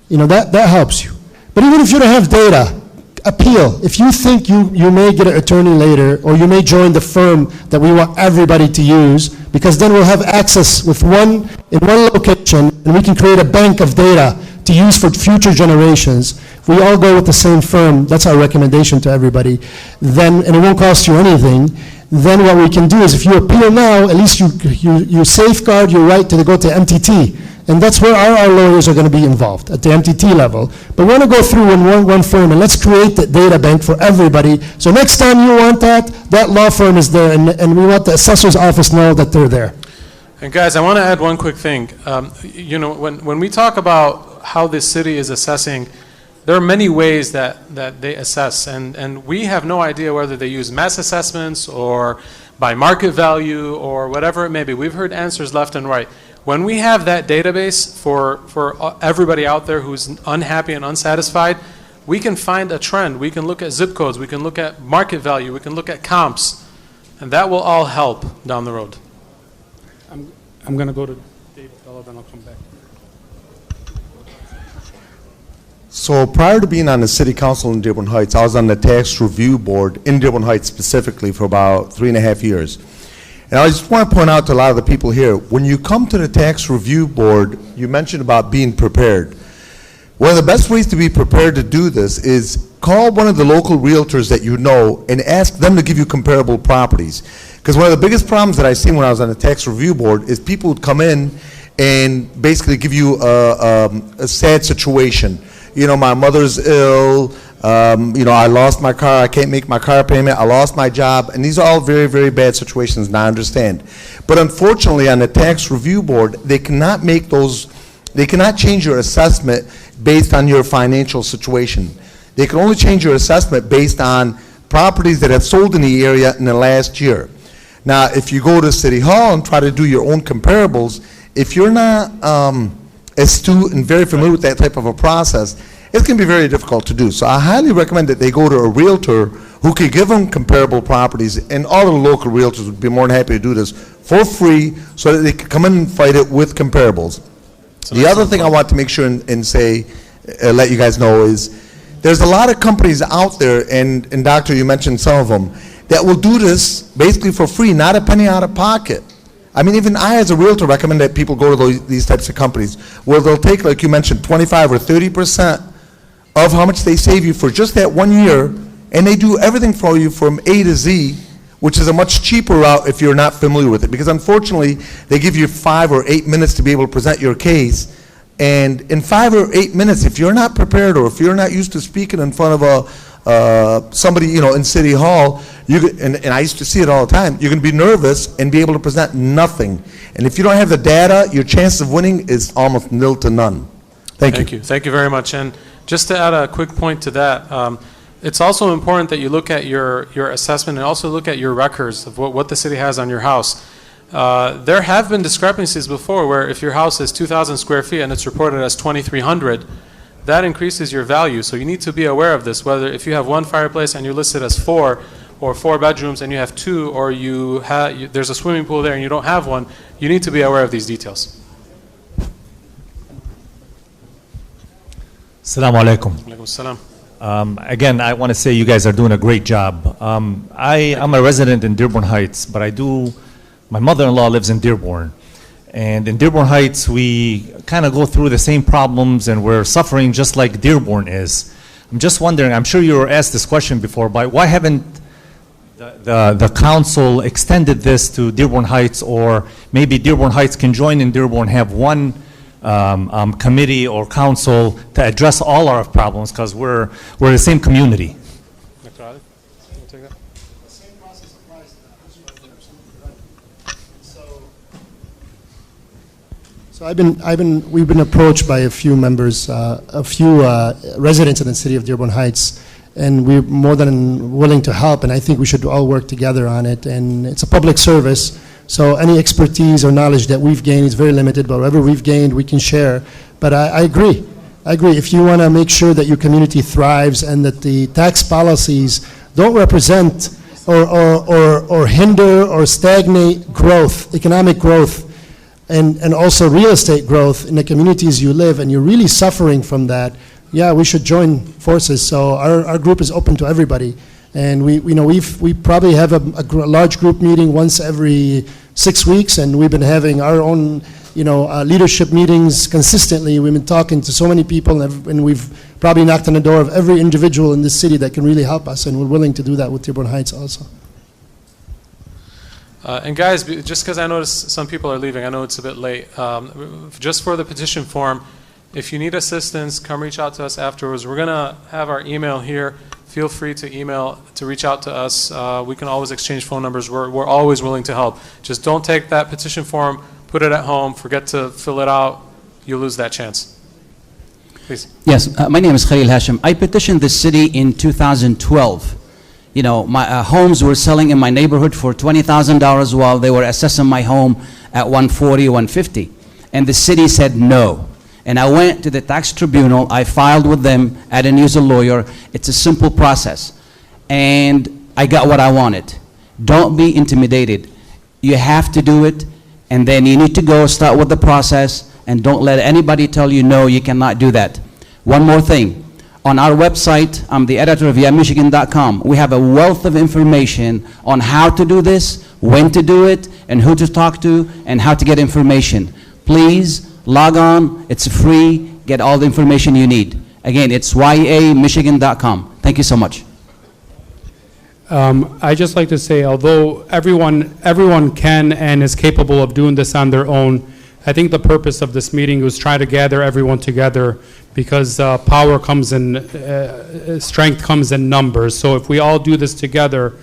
you know, that helps you. But even if you don't have data, appeal. If you think you may get an attorney later, or you may join the firm that we want everybody to use, because then we'll have access in one location, and we can create a bank of data to use for future generations. If we all go with the same firm, that's our recommendation to everybody, then, and it won't cost you anything, then what we can do is if you appeal now, at least you safeguard your right to go to MTT. And that's where our lawyers are going to be involved, at the MTT level. But we want to go through in one firm, and let's create the data bank for everybody. So next time you want that law firm is there, and we want the assessor's office to know that they're there. And guys, I want to add one quick thing. You know, when we talk about how this city is assessing, there are many ways that they assess, and we have no idea whether they use mass assessments or by market value or whatever it may be. We've heard answers left and right. When we have that database for everybody out there who's unhappy and unsatisfied, we can find a trend. We can look at zip codes. We can look at market value. We can look at comps. And that will all help down the road. I'm going to go to David Bello, then I'll come back. So prior to being on the City Council in Dearborn Heights, I was on the Tax Review Board in Dearborn Heights specifically for about 3.5 years. And I just want to point out to a lot of the people here, when you come to the Tax Review Board, you mentioned about being prepared. One of the best ways to be prepared to do this is call one of the local realtors that you know and ask them to give you comparable properties. Because one of the biggest problems that I seen when I was on the Tax Review Board is people would come in and basically give you a sad situation. You know, my mother's ill, you know, I lost my car, I can't make my car payment, I lost my job, and these are all very, very bad situations, and I understand. But unfortunately, on the Tax Review Board, they cannot make those, they cannot change your assessment based on your financial situation. They can only change your assessment based on properties that have sold in the area in the last year. Now, if you go to City Hall and try to do your own comparables, if you're not astute and very familiar with that type of a process, it's going to be very difficult to do. So I highly recommend that they go to a realtor who can give them comparable properties, and all of the local realtors would be more than happy to do this for free so that they can come in and fight it with comparables. The other thing I want to make sure and say, let you guys know is there's a lot of companies out there, and Doctor, you mentioned some of them, that will do this basically for free, not a penny out of pocket. I mean, even I, as a realtor, recommend that people go to these types of companies where they'll take, like you mentioned, 25 or 30% of how much they save you for just that 1 year, and they do everything for you from A to Z, which is a much cheaper route if you're not familiar with it. Because unfortunately, they give you 5 or 8 minutes to be able to present your case. And in 5 or 8 minutes, if you're not prepared or if you're not used to speaking in front of somebody, you know, in City Hall, and I used to see it all the time, you're going to be nervous and be able to present nothing. And if you don't have the data, your chance of winning is almost nil to none. Thank you. Thank you very much. And just to add a quick point to that, it's also important that you look at your assessment and also look at your records of what the city has on your house. There have been discrepancies before where if your house is 2,000 square feet and it's reported as 2,300, that increases your value. So you need to be aware of this, whether if you have one fireplace and you're listed as 4, or 4 bedrooms and you have 2, or there's a swimming pool there and you don't have one, you need to be aware of these details. Assalamu alaikum. Alaikum assalam. Again, I want to say you guys are doing a great job. I'm a resident in Dearborn Heights, but my mother-in-law lives in Dearborn. And in Dearborn Heights, we kind of go through the same problems and we're suffering just like Dearborn is. I'm just wondering, I'm sure you were asked this question before, but why haven't the council extended this to Dearborn Heights, or maybe Dearborn Heights can join in Dearborn, have one committee or council to address all our problems, because we're the same community. Dr. Ali, you want to take that? The same process applies to that. That's right, you're absolutely right. So we've been approached by a few members, a few residents in the city of Dearborn Heights, and we're more than willing to help, and I think we should all work together on it. And it's a public service, so any expertise or knowledge that we've gained is very limited, but whatever we've gained, we can share. But I agree. If you want to make sure that your community thrives and that the tax policies don't represent or hinder or stagnate growth, economic growth, and also real estate growth in the communities you live, and you're really suffering from that, yeah, we should join forces. So our group is open to everybody. And we probably have a large group meeting once every 6 weeks, and we've been having our own leadership meetings consistently. We've been talking to so many people, and we've probably knocked on the door of every individual in this city that can really help us, and we're willing to do that with Dearborn Heights also. And guys, just because I noticed some people are leaving, I know it's a bit late, just for the petition form, if you need assistance, come reach out to us afterwards. We're going to have our email here. Feel free to reach out to us. We can always exchange phone numbers. We're always willing to help. Just don't take that petition form, put it at home, forget to fill it out. You'll lose that chance. Please. Yes, my name is Khalil Hashim. I petitioned the city in 2012. My homes were selling in my neighborhood for $20,000 while they were assessing my home at $140, $150. And the city said no. And I went to the tax tribunal. I filed with them. I didn't use a lawyer. It's a simple process. And I got what I wanted. Don't be intimidated. You have to do it. And then you need to go start with the process. And don't let anybody tell you, no, you cannot do that. One more thing. On our website, I'm the editor of YeahMichigan.com. We have a wealth of information on how to do this, when to do it, and who to talk to, and how to get information. Please log on. It's free. Get all the information you need. Again, it's YeahMichigan.com. Thank you so much. I just like to say, although everyone can and is capable of doing this on their own, I think the purpose of this meeting was try to gather everyone together, because power comes in, strength comes in numbers. So if we all do this together,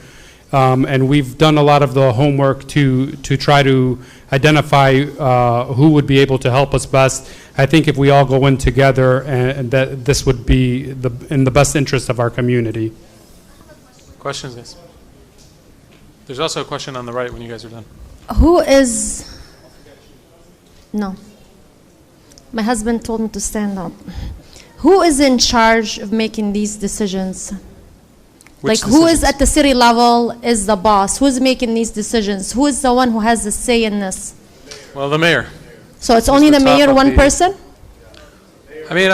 and we've done a lot of the homework to try to identify who would be able to help us best, I think if we all go in together, and that this would be in the best interest of our community. Questions, guys? There's also a question on the right when you guys are done. Who is... No. My husband told me to stand up. Who is in charge of making these decisions? Which who is at the city level is the boss? Who's making these decisions? Who is the one who has the say in this? Well, the mayor. So it's only the mayor, one person? I mean,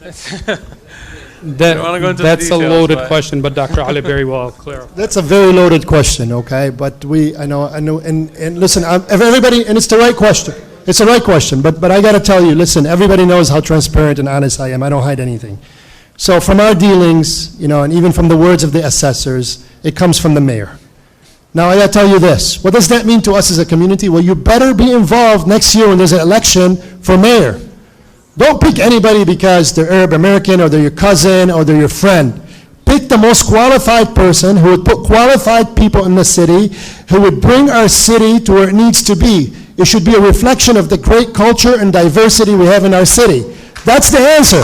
don't wanna go into the That's a details, loaded but- question, but Dr. Ali very well clarified. That's a very loaded question, okay? But I know, and listen, everybody, and it's the right question. It's the right question, but I got to tell you, listen, everybody knows how transparent and honest I am. I don't hide anything. So from our dealings, and even from the words of the assessors, it comes from the mayor. Now, I got to tell you this. What does that mean to us as a community? Well, you better be involved next year when there's an election for mayor. Don't pick anybody because they're Arab American or they're your cousin or they're your friend. Pick the most qualified person who would put qualified people in the city, who would bring our city to where it needs to be. It should be a reflection of the great culture and diversity we have in our city. That's the answer.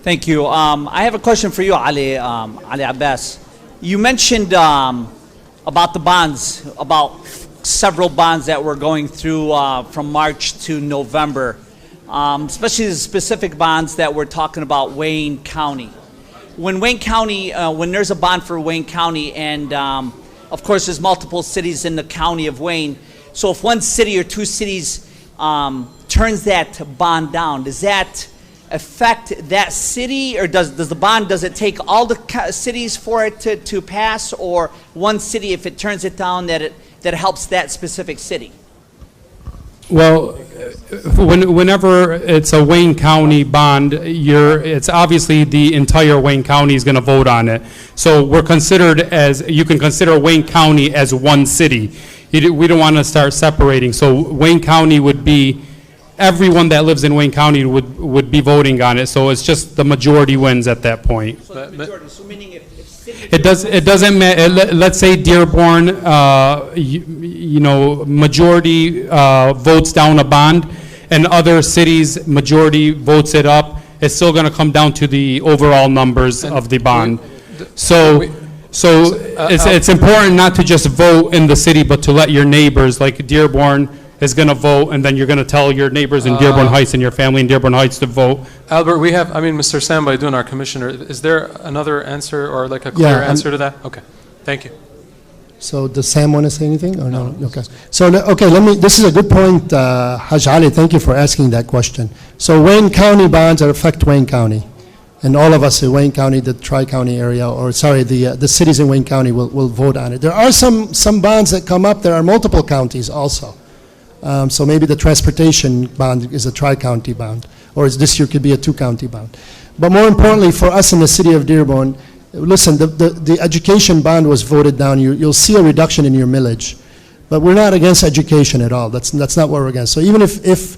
Thank you. I have a question for you, Ali Abbas. You mentioned about the bonds, about several bonds that were going through from March to November, especially the specific bonds that we're talking about Wayne County. When Wayne County, when there's a bond for Wayne County, and of course there's multiple cities in the county of Wayne, so if one city or two cities turns that bond down, does that affect that city, or does it take all the cities for it to pass, or one city, if it turns it down, that helps that specific city? Well, whenever it's a Wayne County bond, it's obviously the entire Wayne County is going to vote on it. So we're considered you can consider Wayne County as one city. We don't want to start separating. So Wayne County would be, everyone that lives in Wayne County would be voting on it. So it's just the majority wins at that point. So the majority, so meaning if city... It doesn't matter. Let's say Dearborn, majority votes down a bond, and other cities majority votes it up. It's still going to come down to the overall numbers of the bond. So it's important not to just vote in the city, but to let your neighbors, like Dearborn is going to vote, and then you're going to tell your neighbors in Dearborn Heights and your family in Dearborn Heights to vote. Albert, Mr. Sam Baidoun, our commissioner, is there another answer or like a clear answer to that? Okay, thank you. So does Sam want to say anything or no? Okay. So, this is a good point, Haj Ali, thank you for asking that question. So Wayne County bonds affect Wayne County. And all of us in Wayne County, the Tri-County area, the cities in Wayne County will vote on it. There are some bonds that come up. There are multiple counties also. So maybe the transportation bond is a tri-county bond, or this year could be a two-county bond. But more importantly, for us in the city of Dearborn, listen, the education bond was voted down. You'll see a reduction in your millage, but we're not against education at all. That's not what we're against. So even if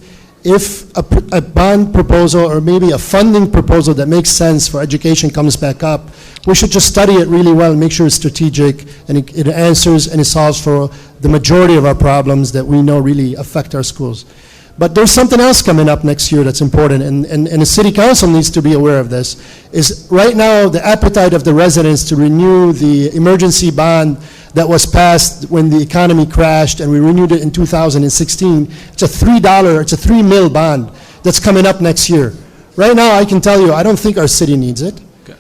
a bond proposal or maybe a funding proposal that makes sense for education comes back up, we should just study it really well and make sure it's strategic and it answers and it solves for the majority of our problems that we know really affect our schools. But there's something else coming up next year that's important, and the city council needs to be aware of this, is right now the appetite of the residents to renew the emergency bond that was passed when the economy crashed, and we renewed it in 2016. It's a $3 mil bond that's coming up next year. Right now, I can tell you, I don't think our city needs it.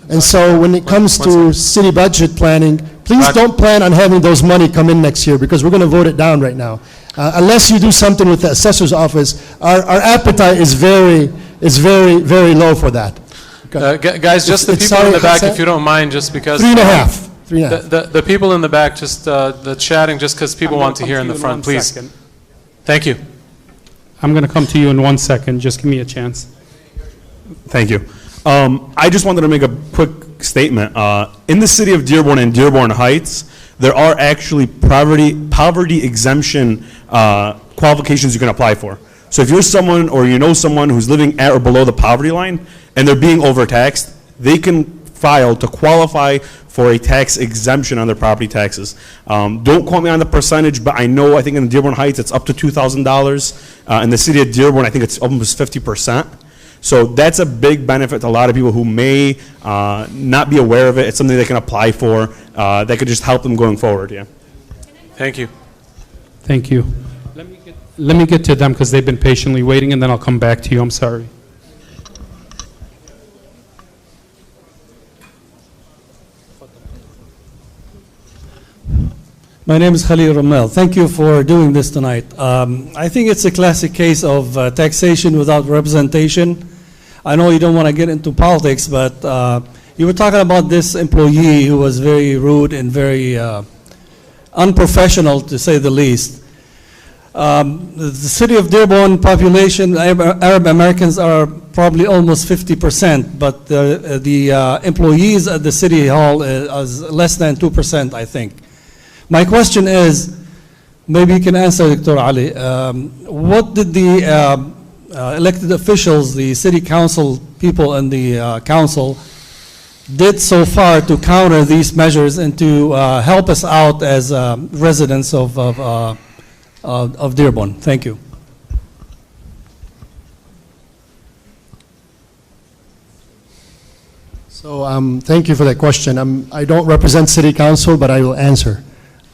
And so when it comes to city budget planning, please don't plan on having those money come in next year, because we're going to vote it down right now. Unless you do something with the assessor's office, our appetite is very, very low for that. Okay. Guys, just the people in the back, if you don't mind, just because... 3.5. The people in the back, just the chatting, just because people want to hear in the front, please. Thank you. I'm going to come to you in 1 second. Just give me a chance. Thank you. I just wanted to make a quick statement. In the city of Dearborn and Dearborn Heights, there are actually poverty exemption qualifications you can apply for. So if you're someone or you know someone who's living at or below the poverty line and they're being overtaxed, they can file to qualify for a tax exemption on their property taxes. Don't quote me on the percentage, but I think in Dearborn Heights it's up to $2,000. In the city of Dearborn, I think it's almost 50%. So that's a big benefit to a lot of people who may not be aware of it. It's something they can apply for that could just help them going forward. Yeah. Thank you. Thank you. Let me get to them because they've been patiently waiting, and then I'll come back to you. I'm sorry. My name is Khalil Ramel. Thank you for doing this tonight. I think it's a classic case of taxation without representation. I know you don't want to get into politics, but you were talking about this employee who was very rude and very unprofessional, to say the least. The city of Dearborn population, Arab Americans are probably almost 50%, but the employees at the city hall is less than 2%, I think. My question is, maybe you can answer, Dr. Ali, what did the elected officials, the city council people and the council did so far to counter these measures and to help us out as residents of Dearborn? Thank you. So thank you for that question. I don't represent city council, but I will answer.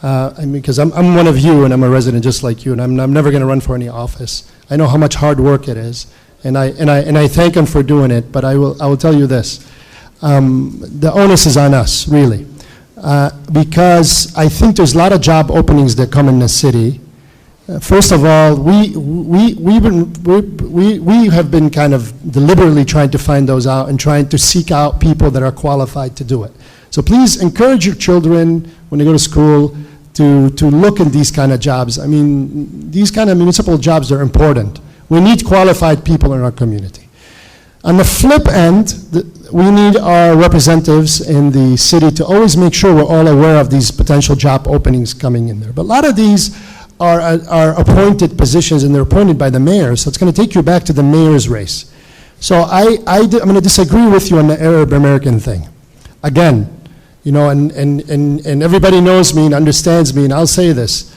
Because I'm one of you and I'm a resident just like you, and I'm never going to run for any office. I know how much hard work it is, and I thank them for doing it, but I will tell you this. The onus is on us, really, because I think there's a lot of job openings that come in the city. First of all, we have been kind of deliberately trying to find those out and trying to seek out people that are qualified to do it. So please encourage your children when they go to school to look at these kind of jobs. I mean, these kind of municipal jobs are important. We need qualified people in our community. On the flip end, we need our representatives in the city to always make sure we're all aware of these potential job openings coming in there. But a lot of these are appointed positions, and they're appointed by the mayor, so it's going to take you back to the mayor's race. So I'm going to disagree with you on the Arab American thing. Again, you know, and everybody knows me and understands me, and I'll say this.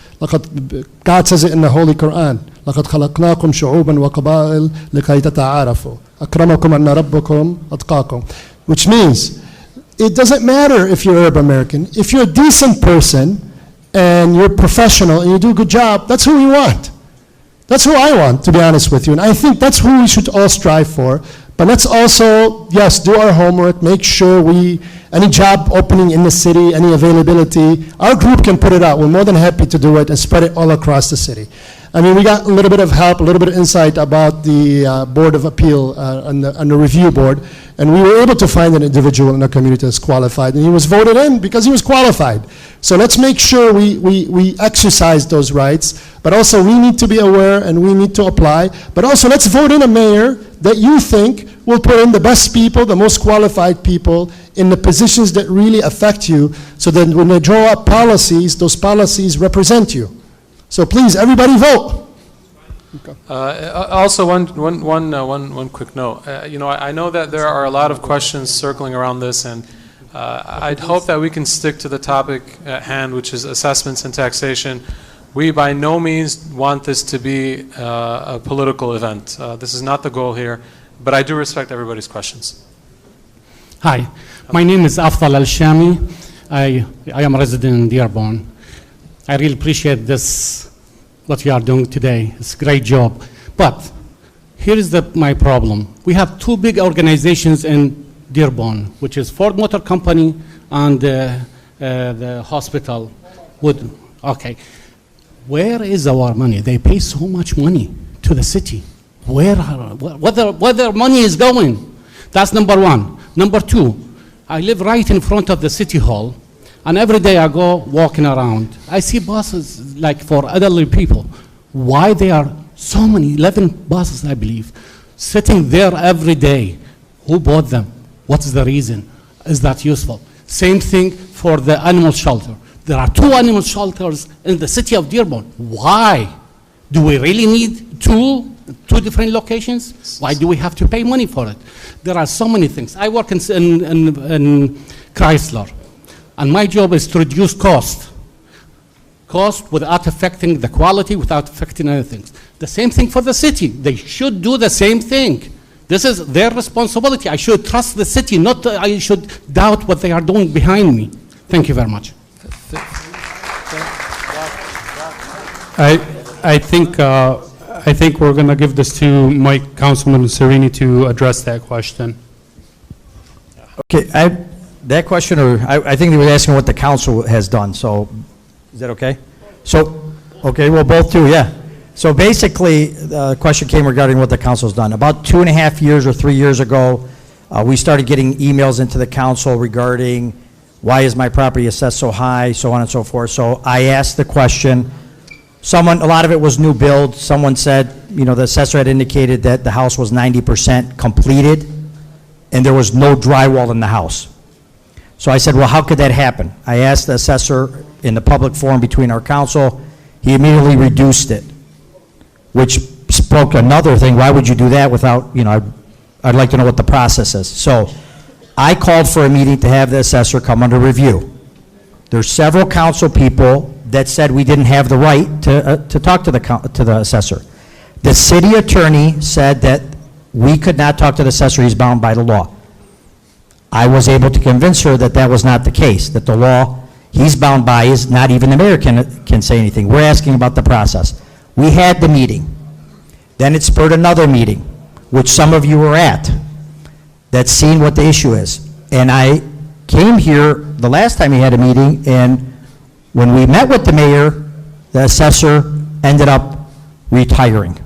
God says it in the Holy Quran. لَقَدْ خَلَقْنَاكُمْ شُعُوبًا وَقَبَائِلَ لِكَيْ تَتَعَارَفُوا أَكْرَمَكُمْ عِنْدَ رَبِّكُمْ أَتْقَاكُمْ. Which means, it doesn't matter if you're Arab American. If you're a decent person and you're professional and you do a good job, that's who we want. That's who I want, to be honest with you. And I think that's who we should all strive for. But let's also, yes, do our homework, make sure any job opening in the city, any availability, our group can put it out. We're more than happy to do it and spread it all across the city. I mean, we got a little bit of help, a little bit of insight about the Board of Appeal on the review board, and we were able to find an individual in our community that's qualified, and he was voted in because he was qualified. So let's make sure we exercise those rights, but also we need to be aware and we need to apply, but also let's vote in a mayor that you think will put in the best people, the most qualified people in the positions that really affect you, so that when they draw up policies, those policies represent you. So please, everybody vote. Also, one quick note. You know, I know that there are a lot of questions circling around this, and I'd hope that we can stick to the topic at hand, which is assessments and taxation. We by no means want this to be a political event. This is not the goal here, but I do respect everybody's questions. Hi, my name is Afdal Al-Shami. I am a resident in Dearborn. I really appreciate this, what you are doing today. It's a great job. But here is my problem. We have two big organizations in Dearborn, which is Ford Motor Company and the hospital. Okay. Where is our money? They pay so much money to the city. Where their money is going? That's number one. Number two, I live right in front of the city hall, and every day I go walking around. I see buses like for elderly people. Why they are so many, 11 buses I believe, sitting there every day? Who bought them? What's the reason? Is that useful? Same thing for the animal shelter. There are two animal shelters in the city of Dearborn. Why? Do we really need two different locations? Why do we have to pay money for it? There are so many things. I work in Chrysler, and my job is to reduce cost without affecting the quality, without affecting anything. The same thing for the city. They should do the same thing. This is their responsibility. I should trust the city, not I should doubt what they are doing behind me. Thank you very much. I think we're going to give this to Mike, Councilman Serini, to address that question. Okay, that question, or I think they were asking what the council has done. So Is that okay? So, okay, well, both too, yeah. So basically, the question came regarding what the council's done. About 2.5 years or 3 years ago, we started getting emails into the council regarding why is my property assessed so high, so on and so forth. So I asked the question. A lot of it was new build. Someone said, you know, the assessor had indicated that the house was 90% completed and there was no drywall in the house. So I said, well, how could that happen? I asked the assessor in the public forum between our council. He immediately reduced it, which spoke another thing. Why would you do that without, you know, I'd like to know what the process is. So I called for a meeting to have the assessor come under review. There's several council people that said we didn't have the right to talk to the assessor. The city attorney said that we could not talk to the assessor, he's bound by the law. I was able to convince her that that was not the case, that the law he's bound by is not even the mayor can say anything. We're asking about the process. We had the meeting. Then it spurred another meeting, which some of you were at, that's seen what the issue is. And I came here the last time he had a meeting, and when we met with the mayor, the assessor ended up retiring.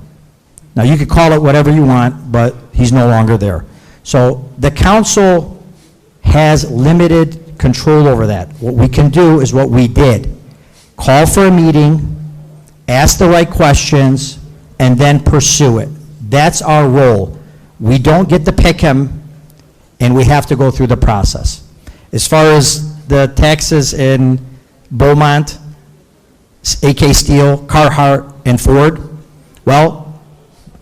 Now, you could call it whatever you want, but he's no longer there. So the council has limited control over that. What we can do is what we did. Call for a meeting, ask the right questions, and then pursue it. That's our role. We don't get to pick him, and we have to go through the process. As far as the taxes in Beaumont, AK Steel, Carhartt, and Ford, well,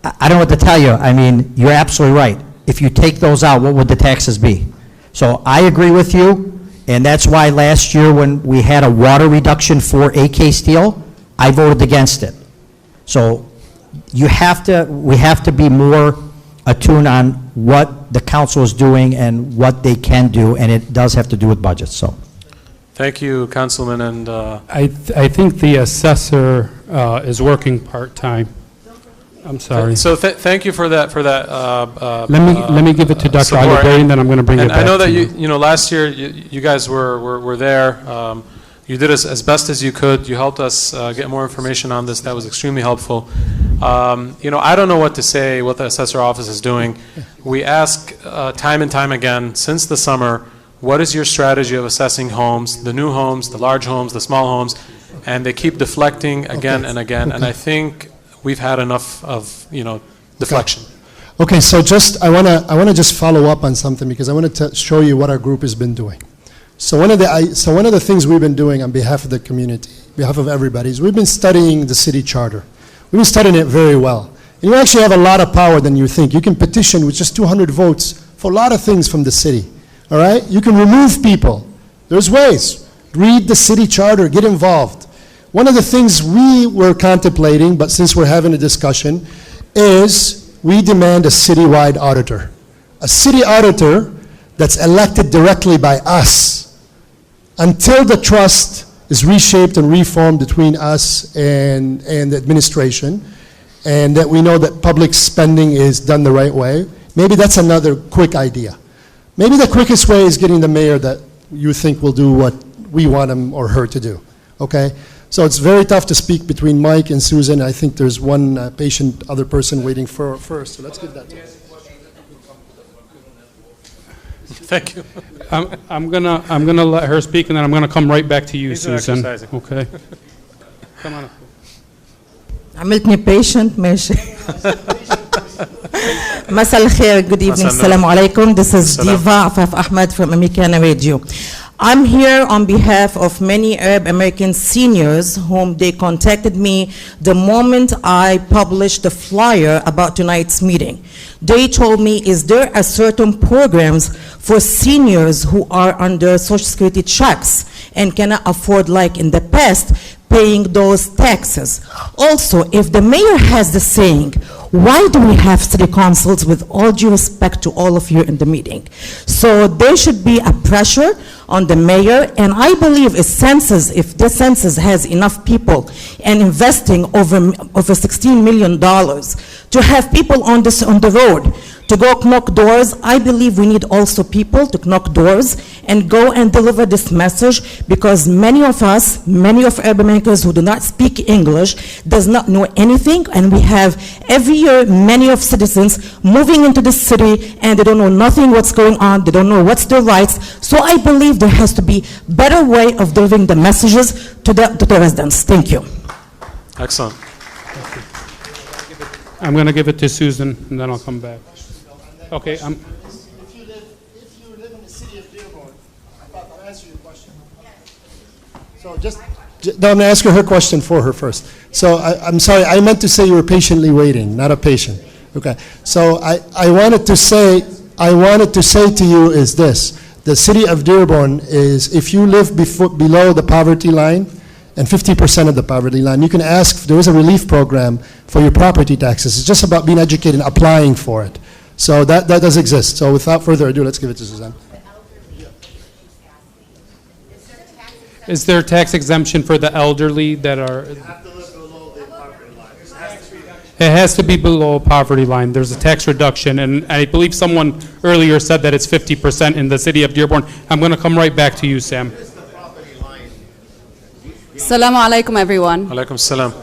I don't know what to tell you. I mean, you're absolutely right. If you take those out, what would the taxes be? So I agree with you, and that's why last year when we had a water reduction for AK Steel, I voted against it. So we have to be more attuned on what the council is doing and what they can do, and it does have to do with budgets. So. Thank you, Councilman. And I think the assessor is working part-time. I'm sorry. So thank you for that. Let me give it to Dr. Ali Berry, and then I'm going to bring it back. I know that to you know last year you guys were there. You did as best as you could. You helped us get more information on this. That was extremely helpful. You know, I don't know what to say. What the assessor office is doing. We ask time and time again since the summer. What is your strategy of assessing homes, the new homes, the large homes, the small homes? And they keep deflecting again and again. And I think we've had enough of, you know, deflection. Okay, so just I wanna just follow up on something because I wanted to show you what our group has been doing. So one of the things we've been doing on behalf of the community, on behalf of everybody, is we've been studying the city charter. We've been studying it very well. And you actually have a lot of power than you think. You can petition with just 200 votes for a lot of things from the city. All right? You can remove people. There's ways. Read the city charter, get involved. One of the things we were contemplating, but since we're having a discussion, is we demand a citywide auditor. A city auditor that's elected directly by us until the trust is reshaped and reformed between us and the administration, and that we know that public spending is done the right way. Maybe that's another quick idea. Maybe the quickest way is getting the mayor that you think will do what we want him or her to do, okay? So it's very tough to speak between Mike and Susan. I think there's one patient other person waiting for first, so let's give that to him. Thank you. I'm gonna let her speak, and then I'm gonna come right back to you, Susan. Okay. Come on up. عملتني patient ماشي. مساء الخير. Good evening. Assalamu alaikum. This is Diva Afaf Ahmed from Americana Radio. I'm here on behalf of many Arab American seniors whom they contacted me the moment I published the flyer about tonight's meeting. They told me, is there a certain programs for seniors who are under Social Security checks and cannot afford, like in the past, paying those taxes? Also, if the mayor has the saying, why do we have city councils, with all due respect to all of you in the meeting? So there should be a pressure on the mayor, and I believe if the census has enough people and investing over $16 million to have people on the road to go knock doors. I believe we need also people to knock doors and go and deliver this message, because many of us, many of Arab Americans who do not speak English, does not know anything, and we have every year many of citizens moving into the city and they don't know nothing what's going on, they don't know what's their rights. So I believe there has to be better way of delivering the messages to the residents. Thank you. Excellent. I'm going to give it to Susan, and then I'll come back. Okay. If you live in the city of Dearborn, I'll answer your question. So I'm going to ask her question for her first. So I'm sorry, I meant to say you were patiently waiting, not a patient. Okay. So I wanted to say to you is this: the city of Dearborn is, if you live below the poverty line, and 50% of the poverty line, you can ask, there is a relief program for your property taxes. It's just about being educated and applying for it. So that does exist. So without further ado, let's give it to Suzanne. Is there tax exemption for the elderly that are? It has to be below poverty line. There's a tax reduction, and I believe someone earlier said that it's 50% in the city of Dearborn. I'm going to come right back to you, Sam. Assalamu alaikum, everyone. Alaikum salam.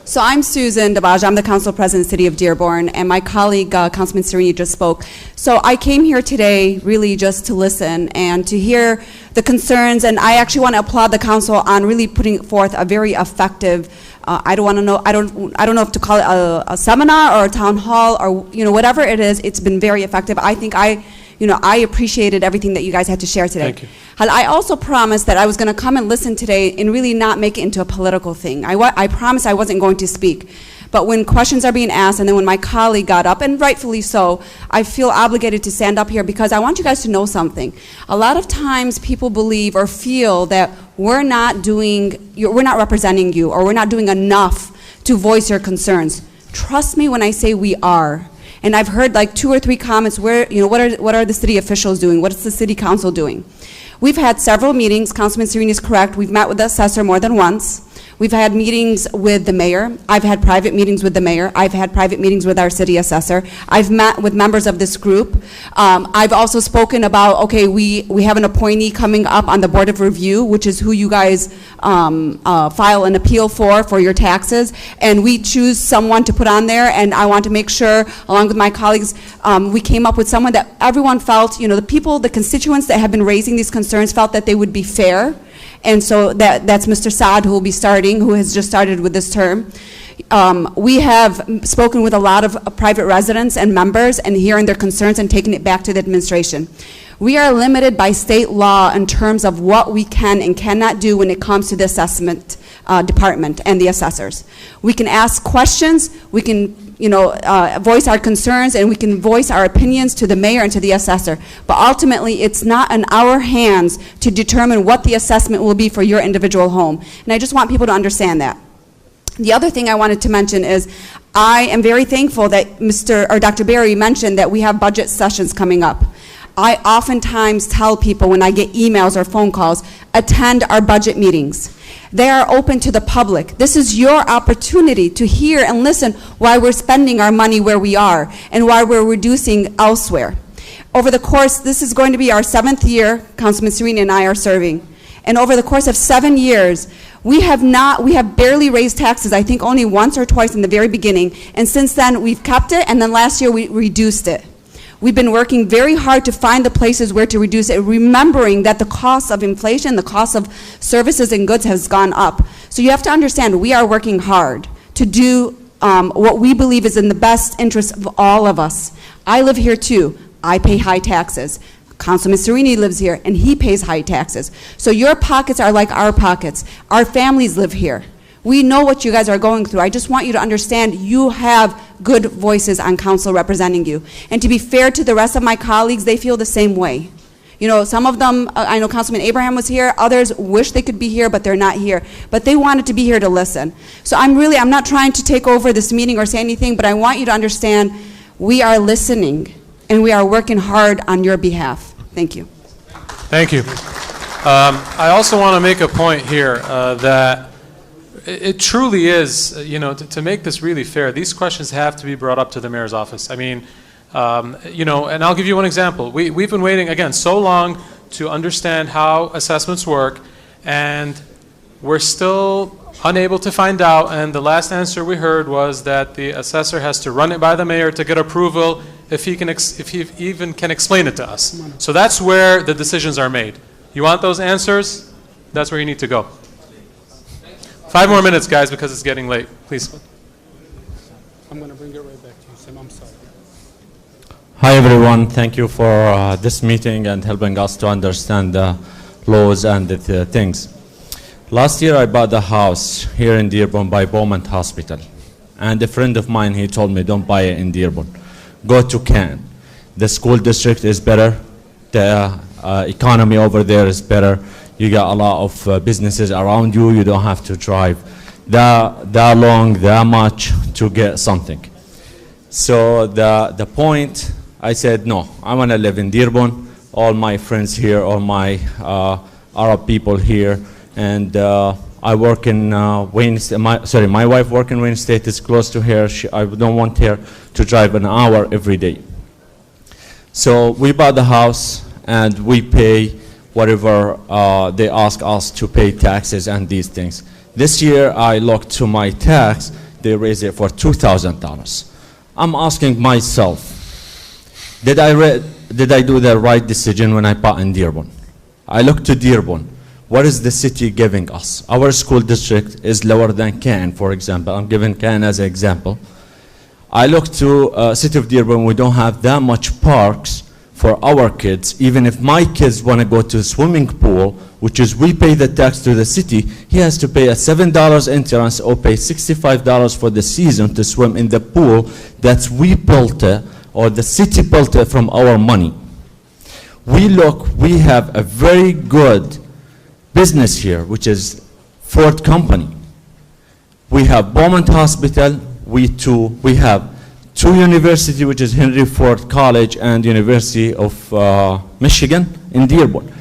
So I'm Susan Dabaj. I'm the council president of the city of Dearborn, and my colleague, Councilman Serini, just spoke. So I came here today really just to listen and to hear the concerns, and I actually want to applaud the council on really putting forth a very effective, I don't know if to call it a seminar or a town hall or whatever it is. It's been very effective. I think I appreciated everything that you guys had to share today. Thank you. I also promised that I was going to come and listen today and really not make it into a political thing. I promised I wasn't going to speak. But when questions are being asked, and then when my colleague got up, and rightfully so, I feel obligated to stand up here because I want you guys to know something. A lot of times people believe or feel that we're not representing you, or we're not doing enough to voice your concerns. Trust me when I say we are. And I've heard like 2 or 3 comments where, what are the city officials doing? What is the city council doing? We've had several meetings. Councilman Serini is correct. We've met with the assessor more than once. We've had meetings with the mayor. I've had private meetings with the mayor. I've had private meetings with our city assessor. I've met with members of this group. I've also spoken about, okay, we have an appointee coming up on the Board of Review, which is who you guys file an appeal for your taxes. And we choose someone to put on there, and I want to make sure, along with my colleagues, we came up with someone that everyone felt, the constituents that have been raising these concerns felt that they would be fair. And so that's Mr. Saad, who will be starting, who has just started with this term. We have spoken with a lot of private residents and members and hearing their concerns and taking it back to the administration. We are limited by state law in terms of what we can and cannot do when it comes to the assessment department and the assessors. We can ask questions, we can voice our concerns, and we can voice our opinions to the mayor and to the assessor. But ultimately, it's not in our hands to determine what the assessment will be for your individual home. And I just want people to understand that. The other thing I wanted to mention is I am very thankful that Dr. Berry mentioned that we have budget sessions coming up. I oftentimes tell people when I get emails or phone calls, attend our budget meetings. They are open to the public. This is your opportunity to hear and listen why we're spending our money where we are and why we're reducing elsewhere. Over the course, this is going to be our 7th year, Councilman Serini and I are serving. And over the course of 7 years, we have barely raised taxes, I think only once or twice in the very beginning. And since then, we've kept it, and then last year we reduced it. We've been working very hard to find the places where to reduce it, remembering that the cost of inflation, the cost of services and goods has gone up. So you have to understand, we are working hard to do what we believe is in the best interest of all of us. I live here too. I pay high taxes. Councilman Serini lives here, and he pays high taxes. So your pockets are like our pockets. Our families live here. We know what you guys are going through. I just want you to understand you have good voices on council representing you. And to be fair to the rest of my colleagues, they feel the same way. Some of them, I know Councilman Abraham was here, others wish they could be here, but they're not here. But they wanted to be here to listen. So I'm not trying to take over this meeting or say anything, but I want you to understand we are listening, and we are working hard on your behalf. Thank you. Thank you. I also want to make a point here that it truly is, to make this really fair, these questions have to be brought up to the mayor's office. I mean, You know, and I'll give you one example. We've been waiting, again, so long to understand how assessments work, and we're still unable to find out, and the last answer we heard was that the assessor has to run it by the mayor to get approval if he even can explain it to us. So that's where the decisions are made. You want those answers? That's where you need to go. 5 more minutes, guys, because it's getting late. Please. I'm going to bring it right back to you, Sam. I'm sorry. Hi everyone, thank you for this meeting and helping us to understand the laws and the things. Last year I bought a house here in Dearborn by Beaumont Hospital, and a friend of mine, he told me don't buy it in Dearborn, go to Cannes. The school district is better, the economy over there is better, you got a lot of businesses around you, you don't have to drive that long, that much to get something. So the point, I said, no, I want to live in Dearborn. All my friends here, all my Arab people here, and I work in Wayne State. My wife works in Wayne State. It's close to her. I don't want her to drive an hour every day. So we bought the house, and we pay whatever they ask us to pay taxes and these things. This year, I looked to my tax. They raised it for $2,000. I'm asking myself, did I do the right decision when I bought in Dearborn? I look to Dearborn. What is the city giving us? Our school district is lower than Cannes, for example. I'm giving Cannes as an example. I look to city of Dearborn. We don't have that much parks for our kids. Even if my kids want to go to a swimming pool, which is we pay the tax to the city, he has to pay a $7 entrance or pay $65 for the season to swim in the pool that we built it, or the city built it from our money. We have a very good business here, which is Ford Company. We have Beaumont Hospital, we have two universities, which is Henry Ford College and University of Michigan in Dearborn.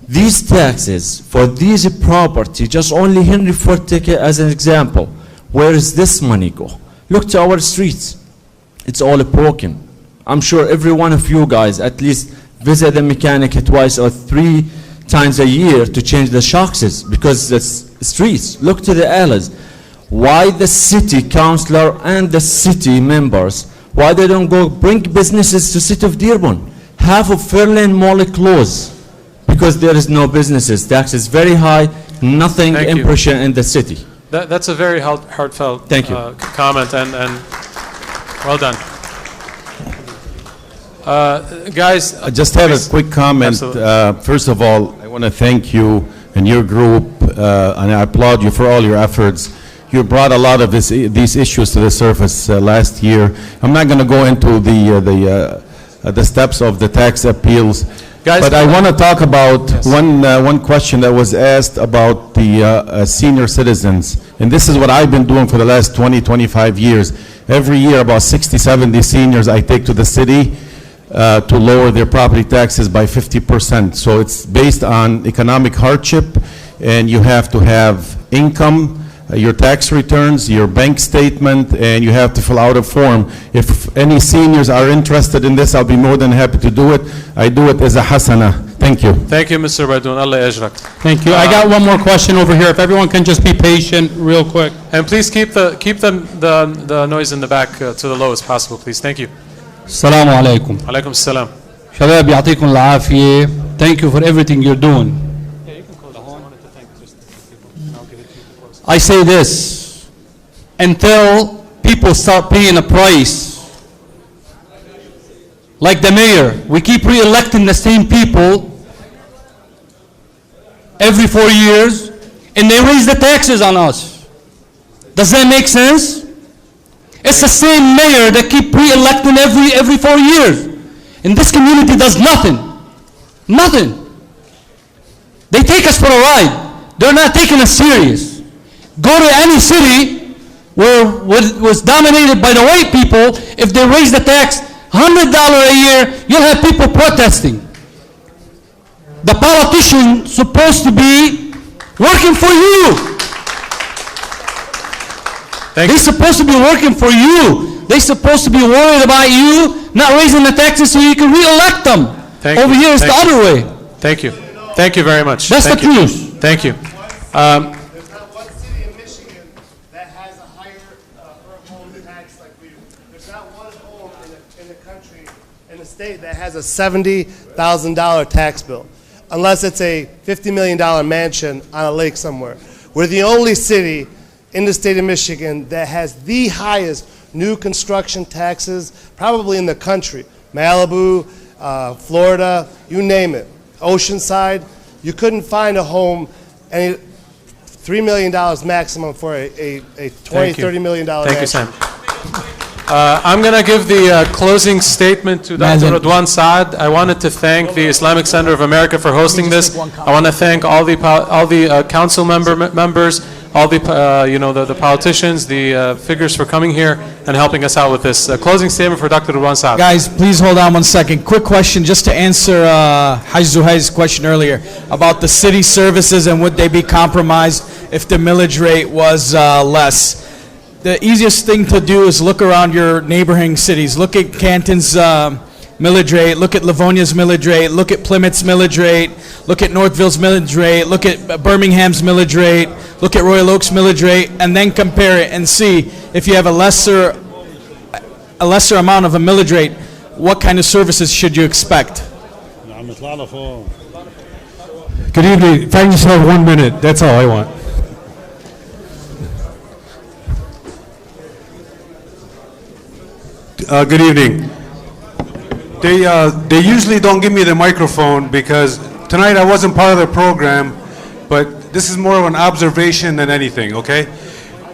These taxes for these property, just only Henry Ford take it as an example. Where does this money go? Look to our streets. It's all broken. I'm sure every one of you guys at least visit the mechanic twice or 3 times a year to change the shocks because the streets. Look to the alleys. Why the city councilor and the city members, why they don't go bring businesses to city of Dearborn? Half of Fairlane Mall closed because there is no businesses. Tax is very high, nothing impression in the city. That's a very heartfelt comment, and well done. Guys, I just have a quick comment. First of all, I want to thank you and your group, and I applaud you for all your efforts. You brought a lot of these issues to the surface last year. I'm not going to go into the steps of the tax appeals, but I want to talk about one question that was asked about the senior citizens. And this is what I've been doing for the last 20, 25 years. Every year, about 60, 70 seniors I take to the city to lower their property taxes by 50%. So it's based on economic hardship, and you have to have income, your tax returns, your bank statement, and you have to fill out a form. If any seniors are interested in this, I'll be more than happy to do it. I do it as a hasana. Thank you. Thank you, Mr. Baidoun. Allah yajrak. Thank you. I got one more question over here. If everyone can just be patient real quick. And please keep the noise in the back to the lowest possible, please. Thank you. Assalamu alaikum. Alaikum assalam. شباب يعطيكم العافية. Thank you for everything you're doing. I say this, until people start paying a price, like the mayor, we keep re-electing the same people every 4 years, and they raise the taxes on us. Does that make sense? It's the same mayor that keep re-electing every 4 years. And this community does nothing. Nothing. They take us for a ride. They're not taking us serious. Go to any city where was dominated by the white people, if they raise the tax $100 a year, you'll have people protesting. The politician supposed to be working for you. They're supposed to be working for you. They're supposed to be worried about you not raising the taxes so you can re-elect them. Over here it's the other way. Thank you. Thank you very much. That's the truth. Thank you. There's not one city in Michigan that has a higher home tax like we do. There's not one home in the country, in the state, that has a $70,000 tax bill, unless it's a $50 million mansion on a lake somewhere. We're the only city in the state of Michigan that has the highest new construction taxes probably in the country. Malibu, Florida, you name it. Oceanside, you couldn't find a home, and $3 million maximum for a $20, $30 million Thank you, mansion. Sam. I'm going to give the closing statement to Dr. Radwan Saad. I wanted to thank the Islamic Center of America for hosting this. I want to thank all the council members, all the the politicians, the figures for coming here and helping us out with this. Closing statement for Dr. Radwan Saad. Guys, please hold on one second. Quick question just to answer Haj Zuhair's question earlier about the city services and would they be compromised if the millage rate was less. The easiest thing to do is look around your neighboring cities. Look at Canton's millage rate, look at Livonia's millage rate, look at Plymouth's millage rate, look at Northville's millage rate, look at Birmingham's millage rate, look at Royal Oak's millage rate, and then compare it and see if you have a lesser amount of a millage rate, what kind of services should you expect? Good evening. If I can just have 1 minute, that's all I want. Good evening. They usually don't give me the microphone because tonight I wasn't part of the program, but this is more of an observation than anything, okay?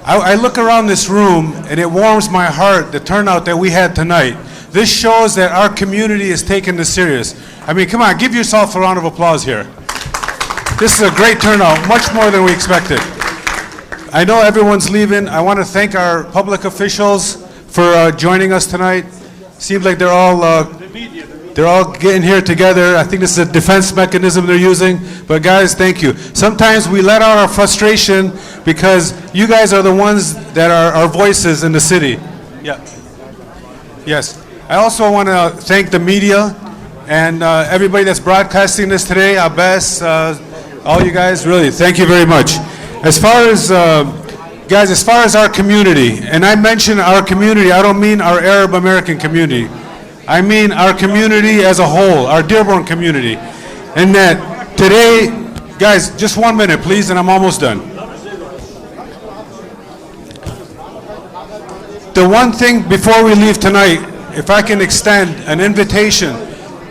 I look around this room and it warms my heart, the turnout that we had tonight. This shows that our community is taking this serious. I mean, come on, give yourself a round of applause here. This is a great turnout, much more than we expected. I know everyone's leaving. I want to thank our public officials for joining us tonight. Seems like they're all getting here together. I think this is a defense mechanism they're using. But guys, thank you. Sometimes we let out our frustration because you guys are the ones that are our voices in the city. Yeah. Yes. I also want to thank the media and everybody that's broadcasting this today. Abbas, all you guys, really, thank you very much. As far as guys, as far as our community, and I mention our community, I don't mean our Arab American community. I mean our community as a whole, our Dearborn community. And that today, guys, just 1 minute, please, and I'm almost done. The one thing before we leave tonight, if I can extend an invitation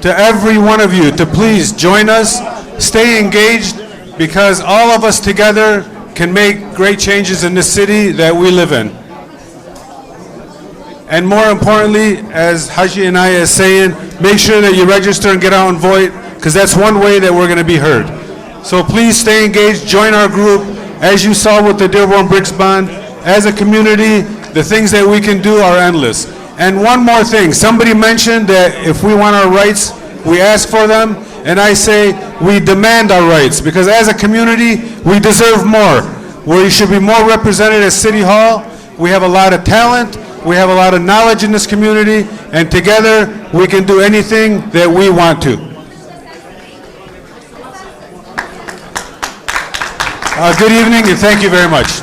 to every one of you to please join us, stay engaged, because all of us together can make great changes in the city that we live in. And more importantly, as Haji and I is saying, make sure that you register and get out and vote, because that's one way that we're going to be heard. So please stay engaged, join our group. As you saw with the Dearborn Brics bond, as a community, the things that we can do are endless. And one more thing, somebody mentioned that if we want our rights, we ask for them. And I say we demand our rights, because as a community, we deserve more. We should be more represented at City Hall. We have a lot of talent. We have a lot of knowledge in this community. And together, we can do anything that we want to. Good evening, and thank you very much.